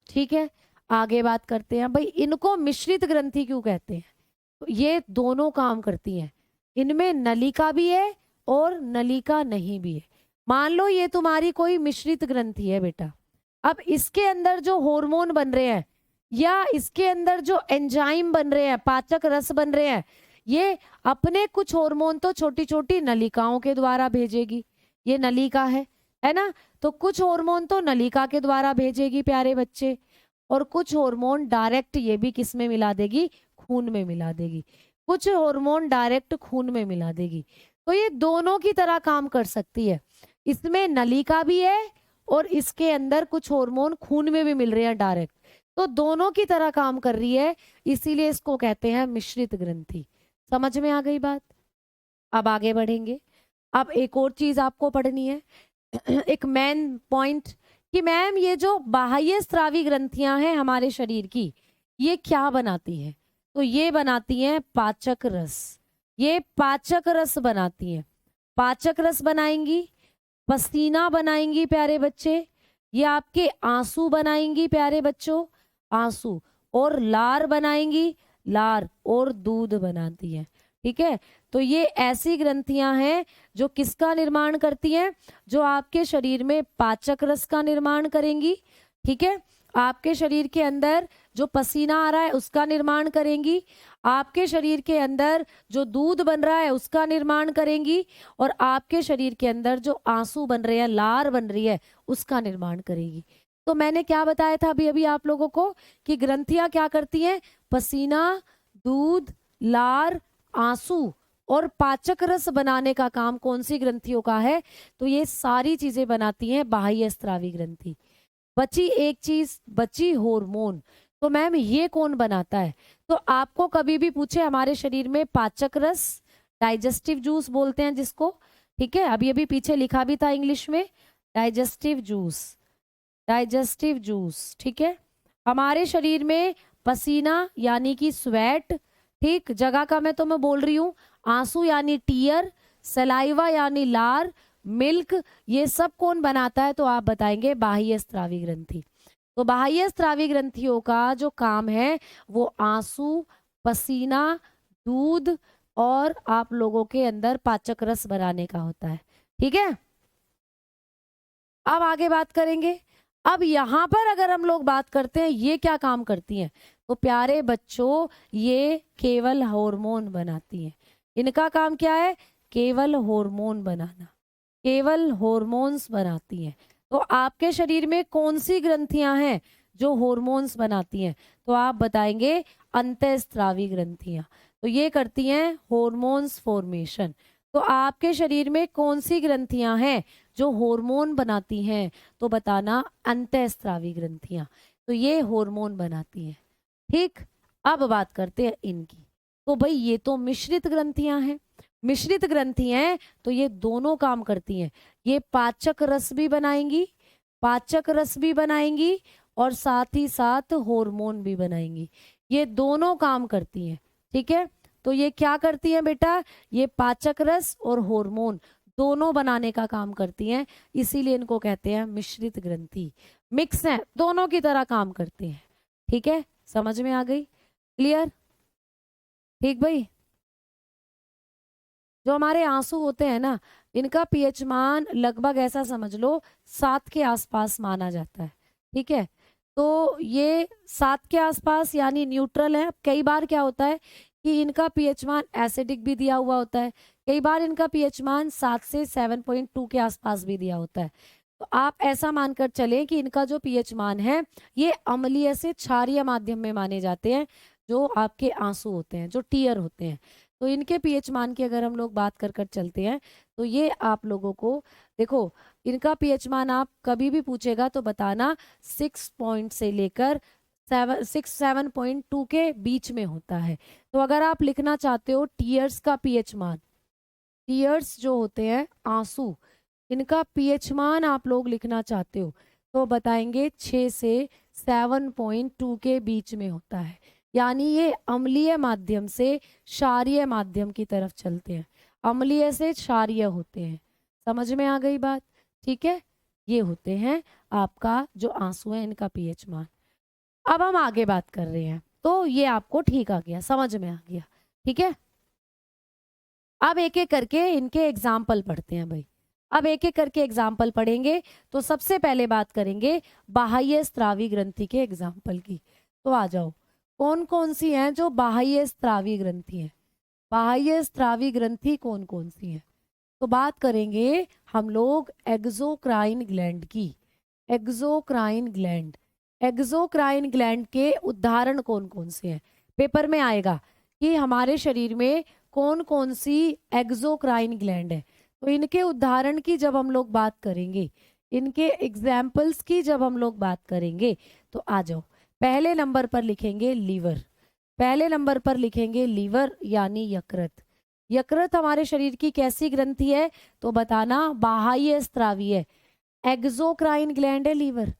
ठीक है, आगे बात करते हैं। भाई इनको मिश्रित ग्रंथि क्यों कहते हैं? तो ये दोनों काम करती हैं, इनमें नलिका भी है और नलिका नहीं भी है। मान लो ये तुम्हारी कोई मिश्रित ग्रंथि है बेटा, अब इसके अंदर जो हार्मोन बन रहे हैं या इसके अंदर जो एंजाइम बन रहे हैं, पाचक रस बन रहे हैं, ये अपने कुछ हार्मोन तो छोटी छोटी नलिकाओं के द्वारा भेजेगी, ये नलिका है ना। तो कुछ हार्मोन तो नलिका के द्वारा भेजेगी प्यारे बच्चे, और कुछ हार्मोन डायरेक्ट ये भी किस में मिला देगी? खून में मिला देगी। कुछ हार्मोन डायरेक्ट खून में मिला देगी। तो ये दोनों की तरह काम कर सकती है, इसमें नलिका भी है और इसके अंदर कुछ हार्मोन खून में भी मिल रहे हैं डायरेक्ट, तो दोनों की तरह काम कर रही है, इसीलिए इसको कहते हैं मिश्रित ग्रंथि। समझ में आ गई बात? अब आगे बढ़ेंगे। अब एक और चीज आपको पढ़नी है एक मेन पॉइंट, कि मैम ये जो बाह्य स्रावी ग्रंथियां हैं हमारे शरीर की, ये क्या बनाती हैं? तो ये बनाती हैं पाचक रस। ये पाचक रस बनाती हैं, पाचक रस बनाएंगी, पसीना बनाएंगी प्यारे बच्चे, ये आपके आंसू बनाएंगी प्यारे बच्चों, आंसू, और लार बनाएंगी, लार, और दूध बनाती हैं। ठीक है, तो ये ऐसी ग्रंथियां हैं जो किसका निर्माण करती हैं? जो आपके शरीर में पाचक रस का निर्माण करेंगी। ठीक है, आपके शरीर के अंदर जो पसीना आ रहा है उसका निर्माण करेंगी, आपके शरीर के अंदर जो दूध बन रहा है उसका निर्माण करेंगी, और आपके शरीर के अंदर जो आंसू बन रहे हैं, लार बन रही है, उसका निर्माण करेगी। तो मैंने क्या बताया था अभी अभी आप लोगों को कि ग्रंथियां क्या करती हैं? पसीना, दूध, लार, आंसू और पाचक रस बनाने का काम कौन सी ग्रंथियों का है? तो ये सारी चीजें बनाती हैं बाह्य स्रावी ग्रंथि। बची एक चीज, बची हार्मोन। तो मैम ये कौन बनाता है? तो आपको कभी भी पूछे हमारे शरीर में पाचक रस, डाइजेस्टिव जूस बोलते हैं जिसको, ठीक है, अभी अभी पीछे लिखा भी था इंग्लिश में डाइजेस्टिव जूस, डाइजेस्टिव जूस। ठीक है, हमारे शरीर में पसीना यानी कि स्वेट, ठीक, जगह का मैं बोल रही हूँ, आंसू यानी टीयर, सलाइवा यानी लार, मिल्क, ये सब कौन बनाता है? तो आप बताएंगे बाह्य स्रावी ग्रंथि। तो बाह्य स्रावी ग्रंथियों का जो काम है वो आंसू, पसीना, दूध और आप लोगों के अंदर पाचक रस बनाने का होता है। ठीक है, अब आगे बात करेंगे। अब यहाँ पर अगर हम लोग बात करते हैं ये क्या काम करती हैं, तो प्यारे बच्चों ये केवल हार्मोन बनाती हैं। इनका काम क्या है? केवल हार्मोन बनाना, केवल हॉर्मोन्स बनाती हैं। तो आपके शरीर में कौन सी ग्रंथियां हैं जो हॉर्मोन्स बनाती हैं? तो आप बताएंगे अंतःस्रावी ग्रंथियां। तो ये करती हैं हॉर्मोन्स फॉर्मेशन। तो आपके शरीर में कौन सी ग्रंथियां हैं जो हार्मोन बनाती हैं? तो बताना अंतःस्रावी ग्रंथियां। तो ये हार्मोन बनाती हैं। ठीक, अब बात करते हैं इनकी। तो भाई ये तो मिश्रित ग्रंथियां हैं, मिश्रित ग्रंथि हैं तो ये दोनों काम करती हैं। ये पाचक रस भी बनाएंगी, पाचक रस भी बनाएंगी और साथ ही साथ हार्मोन भी बनाएंगी। ये दोनों काम करती हैं। ठीक है, तो ये क्या करती हैं बेटा? ये पाचक रस और हार्मोन दोनों बनाने का काम करती हैं, इसीलिए इनको कहते हैं मिश्रित ग्रंथि। मिक्स है, दोनों की तरह काम करते हैं। ठीक है, समझ में आ गई? क्लियर? ठीक भाई, जो हमारे आंसू होते हैं ना, इनका पीएच मान लगभग ऐसा समझ लो 7 के आसपास माना जाता है। ठीक है, तो ये 7 के आसपास यानी न्यूट्रल है। कई बार क्या होता है कि इनका पीएच मान एसिडिक भी दिया हुआ होता है, कई बार इनका पीएच मान 7 से 7.2 के आसपास भी दिया होता है। तो आप ऐसा मानकर चलें कि इनका जो पीएच मान है ये अम्लीय से क्षारीय माध्यम में माने जाते हैं, जो आपके आंसू होते हैं, जो टीयर होते हैं। तो इनके पीएच मान की अगर हम लोग बात कर कर चलते हैं तो ये आप लोगों को देखो, इनका पीएच मान आप कभी भी पूछेगा तो बताना 6 पॉइंट से लेकर 7.2 के बीच में होता है। तो अगर आप लिखना चाहते हो टीयर्स का पीएच मान, टीयर्स जो होते हैं आंसू, इनका पीएच मान आप लोग लिखना चाहते हो तो बताएंगे 6 से 7.2 के बीच में होता है। यानी ये अम्लीय माध्यम से क्षारीय माध्यम की तरफ चलते हैं, अम्लीय से क्षारीय होते हैं। समझ में आ गई बात? ठीक है, ये होते हैं आपका जो आंसू है इनका पीएच मान। अब हम आगे बात कर रहे हैं, तो ये आपको ठीक आ गया, समझ में आ गया। ठीक है, अब एक एक करके इनके एग्जाम्पल पढ़ते हैं भाई। अब एक एक करके एग्जाम्पल पढ़ेंगे। तो सबसे पहले बात करेंगे बाह्य स्त्रावी ग्रंथि के एग्जाम्पल की। तो आ जाओ, कौन कौन सी हैं जो बाह्य स्त्रावी ग्रंथि हैं? बाह्य स्त्रावी ग्रंथि कौन कौन सी हैं? तो बात करेंगे हम लोग एक्सोक्राइन ग्लैंड की। एक्सोक्राइन ग्लैंड, एक्सोक्राइन ग्लैंड के उदाहरण कौन कौन से हैं? पेपर में आएगा कि हमारे शरीर में कौन कौन सी एक्सोक्राइन ग्लैंड है। तो इनके उदाहरण की जब हम लोग बात करेंगे, इनके एग्जाम्पल्स की जब हम लोग बात करेंगे, तो आ जाओ, पहले नंबर पर लिखेंगे लीवर। पहले नंबर पर लिखेंगे लीवर यानी यकृत। यकृत हमारे शरीर की कैसी ग्रंथि है? तो बताना बाह्य स्त्रावी है, एक्सोक्राइन ग्लैंड है लीवर।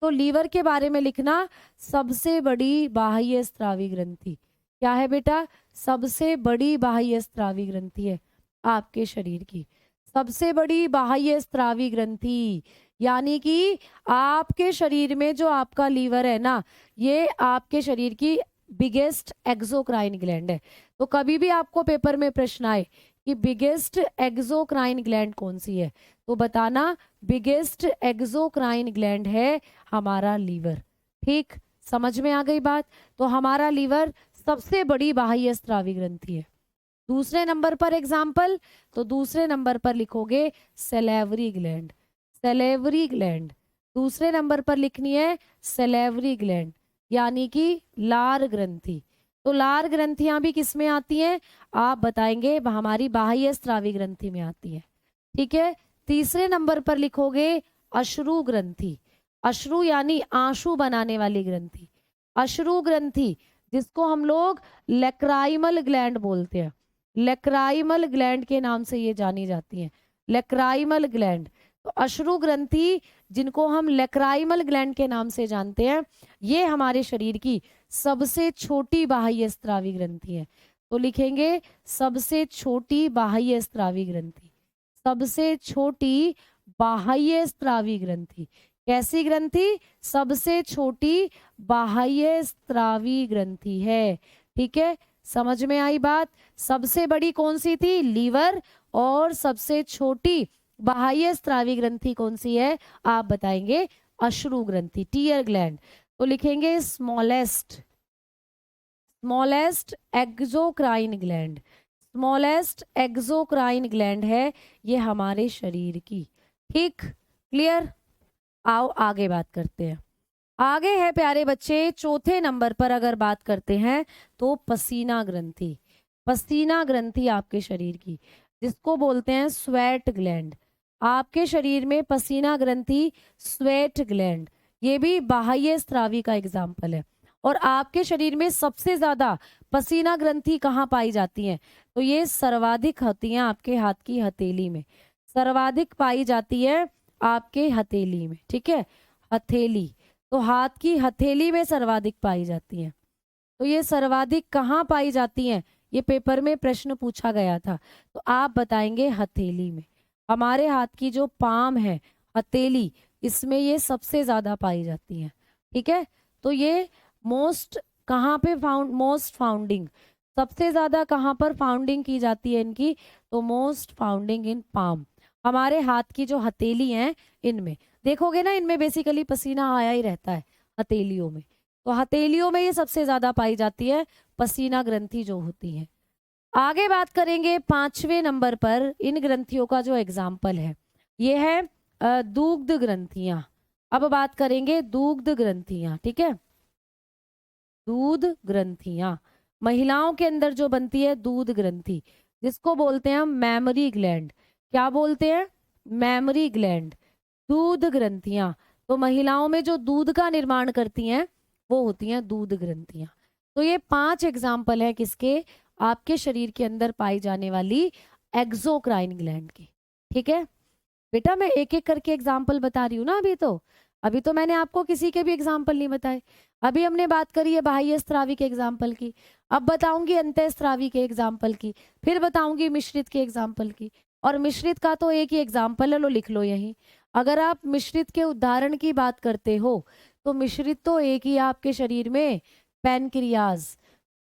तो लीवर के बारे में लिखना सबसे बड़ी बाह्य स्त्रावी ग्रंथि। क्या है बेटा? सबसे बड़ी बाह्य स्त्रावी ग्रंथि है आपके शरीर की, सबसे बड़ी बाह्य स्त्रावी ग्रंथि। यानी कि आपके शरीर में जो आपका लीवर है ना, ये आपके शरीर की बिगेस्ट एक्सोक्राइन ग्लैंड है। तो कभी भी आपको पेपर में प्रश्न आए कि बिगेस्ट एक्सोक्राइन ग्लैंड कौन सी है, तो बताना बिगेस्ट एक्सोक्राइन ग्लैंड है हमारा लीवर। ठीक, समझ में आ गई बात? तो हमारा लीवर सबसे बड़ी बाह्य स्त्रावी ग्रंथि है। दूसरे नंबर पर एग्जाम्पल, तो दूसरे नंबर पर लिखोगे सेलेवरी ग्लैंड। सेलेवरी ग्लैंड दूसरे नंबर पर लिखनी है, सेलेवरी ग्लैंड यानी कि लार ग्रंथि। तो लार ग्रंथियां भी किस में आती हैं? आप बताएंगे हमारी बाह्य स्त्रावी ग्रंथि में आती है। ठीक है, तीसरे नंबर पर लिखोगे अश्रु ग्रंथि। अश्रु यानी आंसू बनाने वाली ग्रंथि। अश्रु ग्रंथि जिसको हम लोग लेक्राइमल ग्लैंड बोलते हैं, लेक्राइमल ग्लैंड के नाम से ये जानी जाती हैं, लेक्राइमल ग्लैंड। तो अश्रु ग्रंथि जिनको हम लेक्राइमल ग्लैंड के नाम से जानते हैं, ये हमारे शरीर की सबसे छोटी बाह्य स्त्रावी ग्रंथि है। तो लिखेंगे सबसे छोटी बाह्य स्त्रावी ग्रंथि, सबसे छोटी बाह्य स्त्रावी ग्रंथि। कैसी ग्रंथि? सबसे छोटी बाह्य स्त्रावी ग्रंथि है। ठीक है, समझ में आई बात? सबसे बड़ी कौन सी थी? लीवर। और सबसे छोटी बाह्य स्त्रावी ग्रंथि कौन सी है? आप बताएंगे अश्रु ग्रंथि, टीयर ग्लैंड। तो लिखेंगे smallest, smallest exocrine gland. Smallest exocrine gland है ये हमारे शरीर की। ठीक, क्लियर? आओ आगे बात करते हैं। आगे है प्यारे बच्चे, चौथे नंबर पर अगर बात करते हैं तो पसीना ग्रंथि। पसीना ग्रंथि आपके शरीर की, जिसको बोलते हैं स्वेट ग्लैंड। आपके शरीर में पसीना ग्रंथि, स्वेट ग्लैंड, ये भी बाह्य स्त्रावी का एग्जाम्पल है। और आपके शरीर में सबसे ज्यादा पसीना ग्रंथि कहाँ पाई जाती है? तो ये सर्वाधिक होती हैं आपके हाथ की हथेली में, सर्वाधिक पाई जाती है आपके हथेली में। ठीक है, हथेली, तो हाथ की हथेली में सर्वाधिक पाई जाती हैं। तो ये सर्वाधिक कहाँ पाई जाती हैं? ये पेपर में प्रश्न पूछा गया था, तो आप बताएंगे हथेली में। हमारे हाथ की जो पाम है, हथेली, इसमें ये सबसे ज्यादा पाई जाती हैं। ठीक है, तो ये मोस्ट कहाँ पे फाउंड, मोस्ट फाउंडिंग, सबसे ज्यादा कहाँ पर फाउंडिंग की जाती है इनकी? तो मोस्ट फाउंडिंग इन पाम, हमारे हाथ की जो हथेली हैं इनमें। देखोगे ना, इनमें बेसिकली पसीना आया ही रहता है हथेलियों में। तो हथेलियों में ये सबसे ज्यादा पाई जाती है पसीना ग्रंथि जो होती है। आगे बात करेंगे पांचवें नंबर पर इन ग्रंथियों का जो एग्जाम्पल है, ये है दुग्ध ग्रंथियां। अब बात करेंगे दुग्ध ग्रंथियां, ठीक है। दूध ग्रंथियां महिलाओं के अंदर जो बनती है दूध ग्रंथि, जिसको बोलते हैं हम मैमरी ग्लैंड। क्या बोलते हैं? Mammary gland. दूध ग्रंथियां तो महिलाओं में जो दूध का निर्माण करती हैं वो होती हैं दूध ग्रंथियां। तो ये 5 एग्जाम्पल है किसके? आपके शरीर के अंदर पाई जाने वाली एक्सोक्राइन ग्लैंड की। ठीक है बेटा, मैं एक एक करके एग्जाम्पल बता रही हूँ ना। अभी तो मैंने आपको किसी के भी एग्जाम्पल नहीं बताए। अभी हमने बात करी है बाह्य स्त्रावी के एग्जाम्पल की, अब बताऊंगी अंतः स्त्रावी के एग्जाम्पल की, फिर बताऊंगी मिश्रित के एग्जाम्पल की। और मिश्रित का तो एक ही एग्जाम्पल है, लो लिख लो यहीं। अगर आप मिश्रित के उदाहरण की बात करते हो तो मिश्रित तो एक ही है आपके शरीर में, पैनक्रियाज।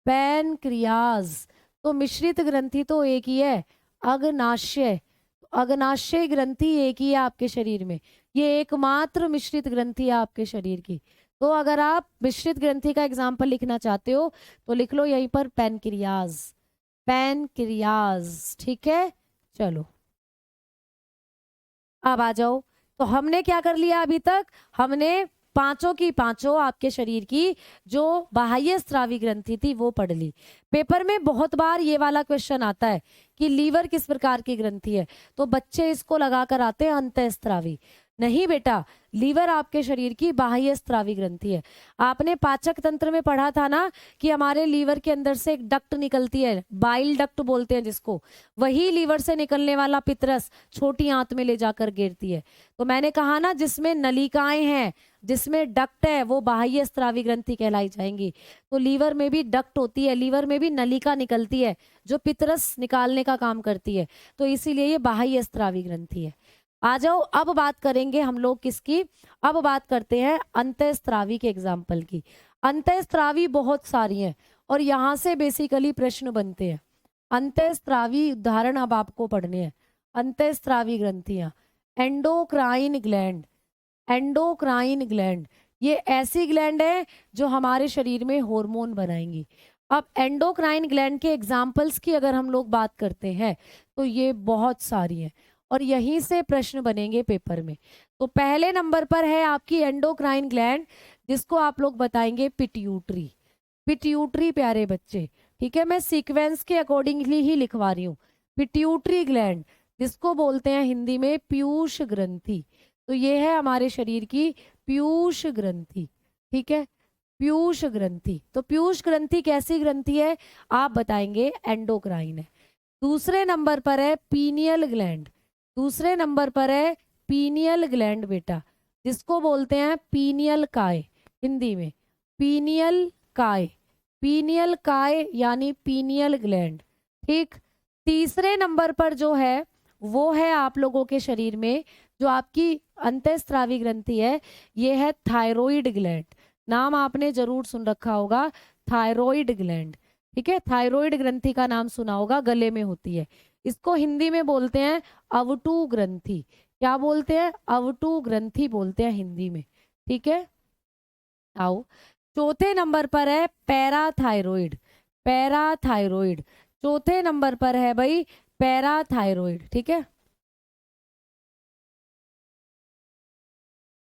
पैनक्रियाज तो मिश्रित ग्रंथि तो एक ही है, अग्नाशय। अग्नाशय ग्रंथि एक ही है आपके शरीर में, ये एकमात्र मिश्रित ग्रंथि है आपके शरीर की। तो अगर आप मिश्रित ग्रंथि का एग्जाम्पल लिखना चाहते हो तो लिख लो यहीं पर पैनक्रियाज। पैनक्रियाज, ठीक है। चलो अब आ जाओ। तो हमने क्या कर लिया अभी तक? हमने पांचों की पांचों आपके शरीर की जो बाह्य स्रावी ग्रंथि थी वो पढ़ ली। पेपर में बहुत बार ये वाला क्वेश्चन आता है कि लीवर किस प्रकार की ग्रंथि है, तो बच्चे इसको लगाकर आते हैं अंतःस्त्रावी। नहीं बेटा, लीवर आपके शरीर की बाह्य स्त्रावी ग्रंथि है। आपने पाचक तंत्र में पढ़ा था ना कि हमारे लीवर के अंदर से एक डक्ट निकलती है, बाइल डक्ट बोलते हैं जिसको। वही लीवर से निकलने वाला पितरस छोटी आंत में ले जाकर गिरती है। तो मैंने कहा ना, जिसमें नलिकाएं हैं, जिसमें डक्ट है, वो बाह्य स्त्रावी ग्रंथि कहलाई जाएंगी। तो लीवर में भी डक्ट होती है, लीवर में भी नलिका निकलती है जो पितरस निकालने का काम करती है, तो इसीलिए ये बाह्य स्त्रावी ग्रंथि है। आ जाओ, अब बात करेंगे हम लोग किसकी? अब बात करते हैं अंतःस्त्रावी के एग्जाम्पल की। अंतःस्त्रावी बहुत सारी हैं और यहाँ से बेसिकली प्रश्न बनते हैं। अंतःस्त्रावी उदाहरण अब आपको पढ़ने हैं। अंतःस्त्रावी ग्रंथियां, एंडोक्राइन ग्लैंड। एंडोक्राइन ग्लैंड ये ऐसी ग्लैंड है जो हमारे शरीर में हार्मोन बनाएंगी। अब एंडोक्राइन ग्लैंड के एग्जाम्पल्स की अगर हम लोग बात करते हैं तो ये बहुत सारी हैं और यहीं से प्रश्न बनेंगे पेपर में। तो पहले नंबर पर है आपकी एंडोक्राइन ग्लैंड, जिसको आप लोग बताएंगे पिट्यूटरी। पिट्यूटरी प्यारे बच्चे, ठीक है, मैं सीक्वेंस के अकॉर्डिंगली ही लिखवा रही हूँ। पिट्यूटरी ग्लैंड जिसको बोलते हैं हिंदी में पीयूष ग्रंथि। तो ये है हमारे शरीर की पीयूष ग्रंथि, ठीक है, पीयूष ग्रंथि। तो पीयूष ग्रंथि कैसी ग्रंथि है आप बताएंगे? एंडोक्राइन है। दूसरे नंबर पर है पीनियल ग्लैंड। दूसरे नंबर पर है पीनियल ग्लैंड बेटा, जिसको बोलते हैं पीनियल काय हिंदी में, पीनियल काय। पीनियल काय यानी पीनियल ग्लैंड, ठीक। तीसरे नंबर पर जो है वो है आप लोगों के शरीर में जो आपकी अंतःस्त्रावी ग्रंथि है, ये है थायराइड ग्लैंड। नाम आपने जरूर सुन रखा होगा, थायराइड ग्लैंड, ठीक है। थायराइड ग्रंथि का नाम सुना होगा, गले में होती है। इसको हिंदी में बोलते हैं अवटु ग्रंथि। क्या बोलते हैं? अवटु ग्रंथि बोलते हैं हिंदी में, ठीक है। आओ, चौथे नंबर पर है पैराथायरॉइड। पैराथायरॉइड चौथे नंबर पर है भाई, पैराथायरॉइड, ठीक है।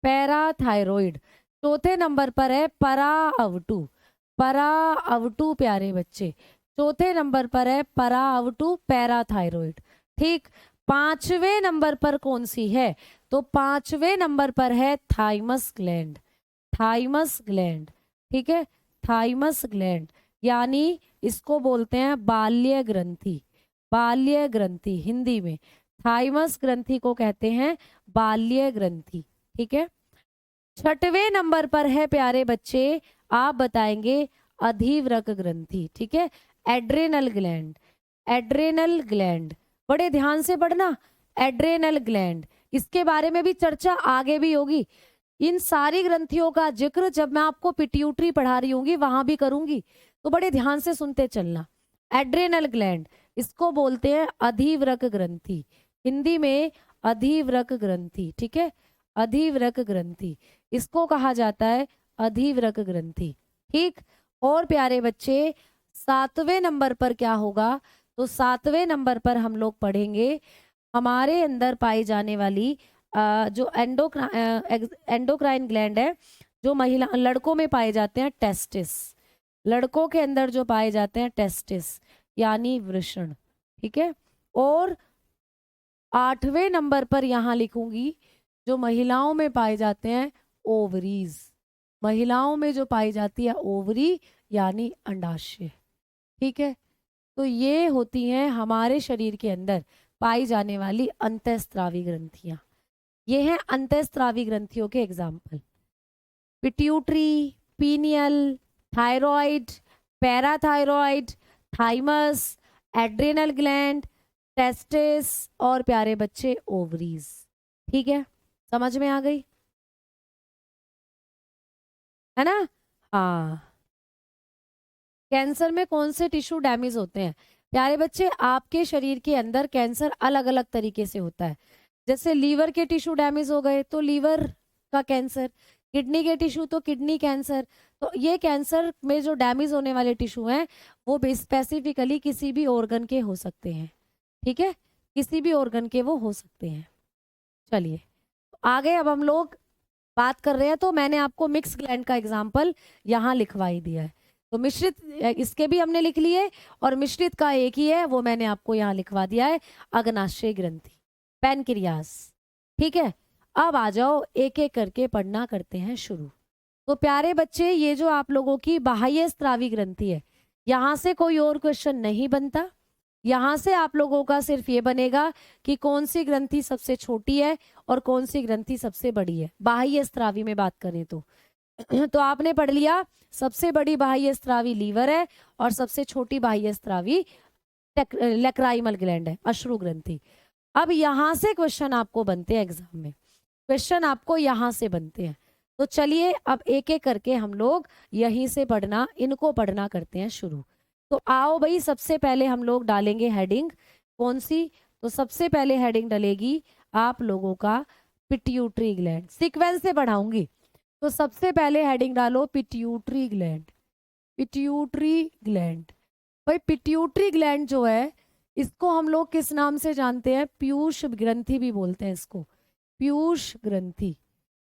पैराथायरॉइड चौथे नंबर पर है परा अवटु। परा अवटु प्यारे बच्चे, चौथे नंबर पर है परा अवटु पैराथायरॉइड, ठीक। पांचवें नंबर पर कौन सी है? तो पांचवें नंबर पर है थाइमस ग्लैंड। थाइमस ग्लैंड, ठीक है, थाइमस ग्लैंड यानी इसको बोलते हैं बाल्य ग्रंथि। बाल्य ग्रंथि हिंदी में थाइमस ग्रंथि को कहते हैं बाल्य ग्रंथि, ठीक है। छठवें नंबर पर है प्यारे बच्चे, आप बताएंगे अधिवृक्क ग्रंथि, ठीक है, एड्रेनल ग्लैंड। एड्रेनल ग्लैंड बड़े ध्यान से पढ़ना, एड्रेनल ग्लैंड, इसके बारे में भी चर्चा आगे भी होगी। इन सारी ग्रंथियों का जिक्र जब मैं आपको पिट्यूटरी पढ़ा रही होंगी वहां भी करूंगी, तो बड़े ध्यान से सुनते चलना। एड्रेनल ग्लैंड इसको बोलते हैं अधिवृक्क ग्रंथि, हिंदी में अधिवृक्क ग्रंथि, ठीक है, अधिवृक्क ग्रंथि इसको कहा जाता है अधिवृक्क ग्रंथि, ठीक। और प्यारे बच्चे सातवें नंबर पर क्या होगा? तो सातवें नंबर पर हम लोग पढ़ेंगे हमारे अंदर पाई जाने वाली जो एंडोक्राइन ग्लैंड है, जो महिला लड़कों में पाए जाते हैं टेस्टिस, लड़कों के अंदर जो पाए जाते हैं टेस्टिस यानी वृषण, ठीक है। और 8वें नंबर पर यहाँ लिखूंगी जो महिलाओं में पाए जाते हैं ओवरीज, महिलाओं में जो पाई जाती है ओवरी यानी अंडाशय, ठीक है। तो ये होती हैं हमारे शरीर के अंदर पाई जाने वाली अंतःस्रावी ग्रंथियां। ये हैं अंतःस्रावी ग्रंथियों के example, pituitary, pineal, thyroid, parathyroid, thymus, adrenal gland, testis और प्यारे बच्चे ओवरीज, ठीक है। समझ में आ गई है ना? हाँ। कैंसर में कौन से टिश्यू डैमेज होते हैं? प्यारे बच्चे आपके शरीर के अंदर कैंसर अलग अलग तरीके से होता है। जैसे लीवर के टिश्यू डैमेज हो गए तो लीवर का कैंसर, किडनी के टिश्यू तो किडनी कैंसर। तो ये कैंसर में जो डैमेज होने वाले टिश्यू हैं वो स्पेसिफिकली किसी भी ऑर्गन के हो सकते हैं, ठीक है, किसी भी ऑर्गन के वो हो सकते हैं। चलिए आगे अब हम लोग बात कर रहे हैं। तो मैंने आपको मिक्स ग्लैंड का एग्जाम्पल यहाँ लिखवा ही दिया है, तो मिश्रित इसके भी हमने लिख लिए और मिश्रित का एक ही है वो मैंने आपको यहाँ लिखवा दिया है, अग्नाशय ग्रंथि, पैनक्रियास, ठीक है। अब आ जाओ एक एक करके पढ़ना करते हैं शुरू। तो प्यारे बच्चे ये जो आप लोगों की बाह्य स्रावी ग्रंथि है, यहाँ से कोई और क्वेश्चन नहीं बनता, यहाँ से आप लोगों का सिर्फ ये बनेगा कि कौन सी ग्रंथि सबसे छोटी है और कौन सी ग्रंथि सबसे बड़ी है बाह्य स्रावी में बात करें तो। तो आपने पढ़ लिया सबसे बड़ी बाह्य स्रावी लीवर है और सबसे छोटी बाह्य स्रावी लैक्राइमल ग्लैंड है, अश्रु ग्रंथि। अब यहाँ से क्वेश्चन आपको बनते हैं एग्जाम में, क्वेश्चन आपको यहाँ से बनते हैं। तो चलिए अब एक एक करके हम लोग यहीं से पढ़ना, इनको पढ़ना करते हैं शुरू। तो आओ भाई, सबसे पहले हम लोग डालेंगे हेडिंग कौन सी? तो सबसे पहले हेडिंग डलेगी आप लोगों का पिट्यूटरी ग्लैंड, सीक्वेंस से पढ़ाऊंगी। तो सबसे पहले हेडिंग डालो पिट्यूटरी ग्लैंड, पिट्यूटरी ग्लैंड। भाई पिट्यूटरी ग्लैंड जो है इसको हम लोग किस नाम से जानते हैं? पीयूष ग्रंथि भी बोलते हैं इसको, पीयूष ग्रंथि,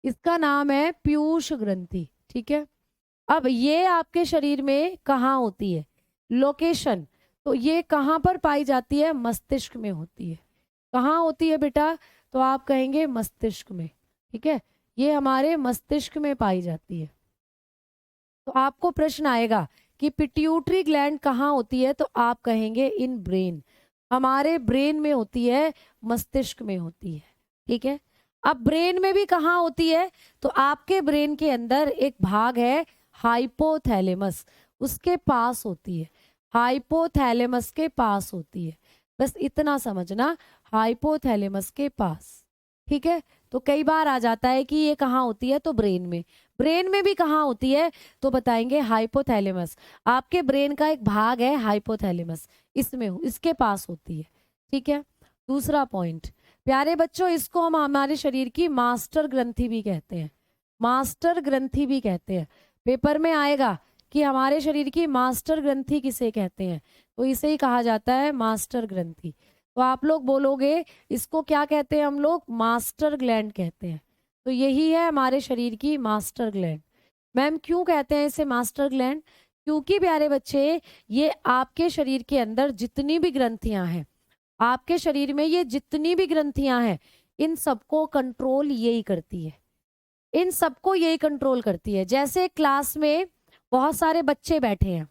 इसका नाम है पीयूष ग्रंथि, ठीक है। अब ये आपके शरीर में कहाँ होती है? लोकेशन, तो ये कहाँ पर पाई जाती है? मस्तिष्क में होती है। कहाँ होती है बेटा? तो आप कहेंगे मस्तिष्क में, ठीक है, ये हमारे मस्तिष्क में पाई जाती है। तो आपको प्रश्न आएगा कि पिट्यूटरी ग्लैंड कहाँ होती है, तो आप कहेंगे इन ब्रेन, हमारे ब्रेन में होती है, मस्तिष्क में होती है, ठीक है। अब ब्रेन में भी कहाँ होती है? तो आपके ब्रेन के अंदर एक भाग है हाइपोथैलेमस, उसके पास होती है, हाइपोथैलेमस के पास होती है, बस इतना समझना, हाइपोथैलेमस के पास, ठीक है। तो कई बार आ जाता है कि ये कहाँ होती है, तो ब्रेन में, ब्रेन में भी कहाँ होती है, तो बताएंगे हाइपोथैलेमस, आपके ब्रेन का एक भाग है हाइपोथैलेमस, इसमें इसके पास होती है, ठीक है। दूसरा पॉइंट प्यारे बच्चों, इसको हम हमारे शरीर की मास्टर ग्रंथि भी कहते हैं, मास्टर ग्रंथि भी कहते हैं। पेपर में आएगा कि हमारे शरीर की मास्टर ग्रंथि किसे कहते हैं, तो इसे ही कहा जाता है मास्टर ग्रंथि। तो आप लोग बोलोगे इसको क्या कहते हैं हम लोग? मास्टर ग्लैंड कहते हैं। तो यही है हमारे शरीर की मास्टर ग्लैंड। मैम क्यों कहते हैं इसे मास्टर ग्लैंड? क्योंकि प्यारे बच्चे ये आपके शरीर के अंदर जितनी भी ग्रंथियां हैं, आपके शरीर में ये जितनी भी ग्रंथियां हैं, इन सबको कंट्रोल यही करती है, इन सबको यही कंट्रोल करती है। जैसे क्लास में बहुत सारे बच्चे बैठे हैं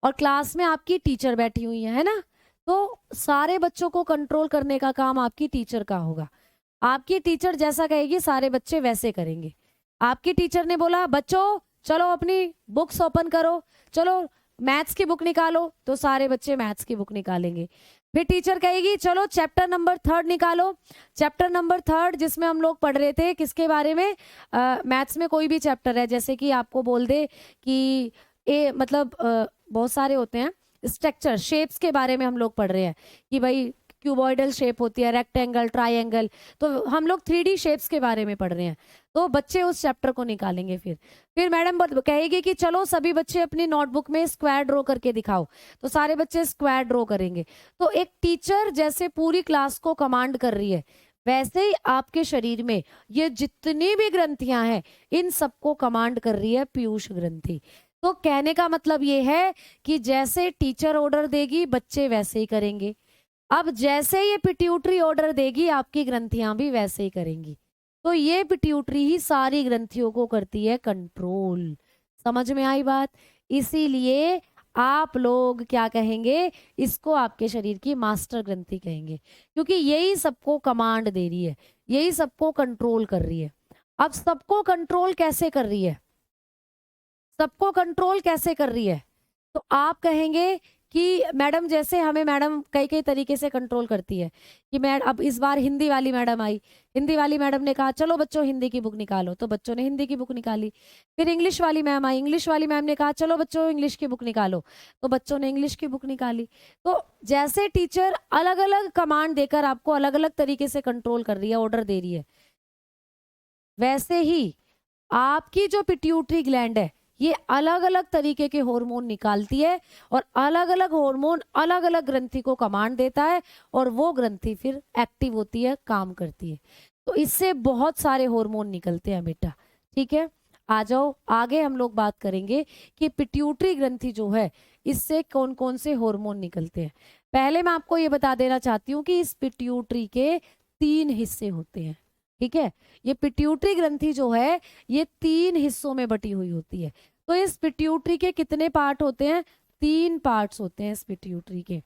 और क्लास में आपकी टीचर बैठी हुई है ना, तो सारे बच्चों को कंट्रोल करने का काम आपकी टीचर का होगा। आपकी टीचर जैसा कहेगी सारे बच्चे वैसे करेंगे। आपकी टीचर ने बोला बच्चों चलो अपनी बुक्स ओपन करो, चलो मैथ्स की बुक निकालो, तो सारे बच्चे मैथ्स की बुक निकालेंगे। फिर टीचर कहेगी चलो चैप्टर नंबर 3 निकालो, चैप्टर नंबर 3 जिसमें हम लोग पढ़ रहे थे किसके बारे में? मैथ्स में कोई भी चैप्टर है, जैसे कि आपको बोल दे कि मतलब बहुत सारे होते हैं, स्ट्रक्चर शेप्स के बारे में हम लोग पढ़ रहे हैं कि भाई क्यूबॉइडल शेप होती है, रेक्टेंगल, ट्रायंगल, तो हम लोग 3D शेप्स के बारे में पढ़ रहे हैं, तो बच्चे उस चैप्टर को निकालेंगे। फिर मैडम कहेगी कि चलो सभी बच्चे अपनी नोटबुक में स्क्वायर ड्रॉ करके दिखाओ, तो सारे बच्चे स्क्वायर ड्रॉ करेंगे। तो एक टीचर जैसे पूरी क्लास को कमांड कर रही है, वैसे ही आपके शरीर में ये जितनी भी ग्रंथियां हैं इन सबको कमांड कर रही है पीयूष ग्रंथि। तो कहने का मतलब ये है कि जैसे टीचर ऑर्डर देगी बच्चे वैसे ही करेंगे। अब जैसे ये पिट्यूटरी ऑर्डर देगी आपकी ग्रंथियां भी वैसे ही करेंगी। तो ये पिट्यूटरी ही सारी ग्रंथियों को करती है कंट्रोल। समझ में आई बात? इसीलिए आप लोग क्या कहेंगे, इसको आपके शरीर की मास्टर ग्रंथि कहेंगे, क्योंकि यही सबको कमांड दे रही है, यही सबको कंट्रोल कर रही है। अब सबको कंट्रोल कैसे कर रही है, सबको कंट्रोल कैसे कर रही है? तो आप कहेंगे कि मैडम जैसे हमें मैडम कई कई तरीके से कंट्रोल करती है कि मैडम, अब इस बार हिंदी वाली मैडम आई, हिंदी वाली मैडम ने कहा चलो बच्चों हिंदी की बुक निकालो, तो बच्चों ने हिंदी की बुक निकाली। फिर इंग्लिश वाली मैम आई, इंग्लिश वाली मैम ने कहा चलो बच्चों इंग्लिश की बुक निकालो, तो बच्चों ने इंग्लिश की बुक निकाली। तो जैसे टीचर अलग अलग कमांड देकर आपको अलग अलग तरीके से कंट्रोल कर रही है, ऑर्डर दे रही है, वैसे ही आपकी जो पिट्यूटरी ग्लैंड है ये अलग अलग तरीके के हार्मोन निकालती है और अलग अलग हार्मोन अलग अलग ग्रंथि को कमांड देता है और वो ग्रंथि फिर एक्टिव होती है, काम करती है। तो इससे बहुत सारे हार्मोन निकलते हैं बेटा। ठीक है, आ जाओ आगे हम लोग बात करेंगे कि पिट्यूटरी ग्रंथि जो है इससे कौन कौन से हार्मोन निकलते हैं। पहले मैं आपको ये बता देना चाहती हूँ कि इस पिट्यूटरी के 3 हिस्से होते हैं। ठीक है, ये पिट्यूटरी ग्रंथि जो है ये 3 हिस्सों में बटी हुई होती है। तो इस पिट्यूटरी के कितने पार्ट होते हैं? 3 पार्ट्स होते हैं इस पिट्यूटरी के,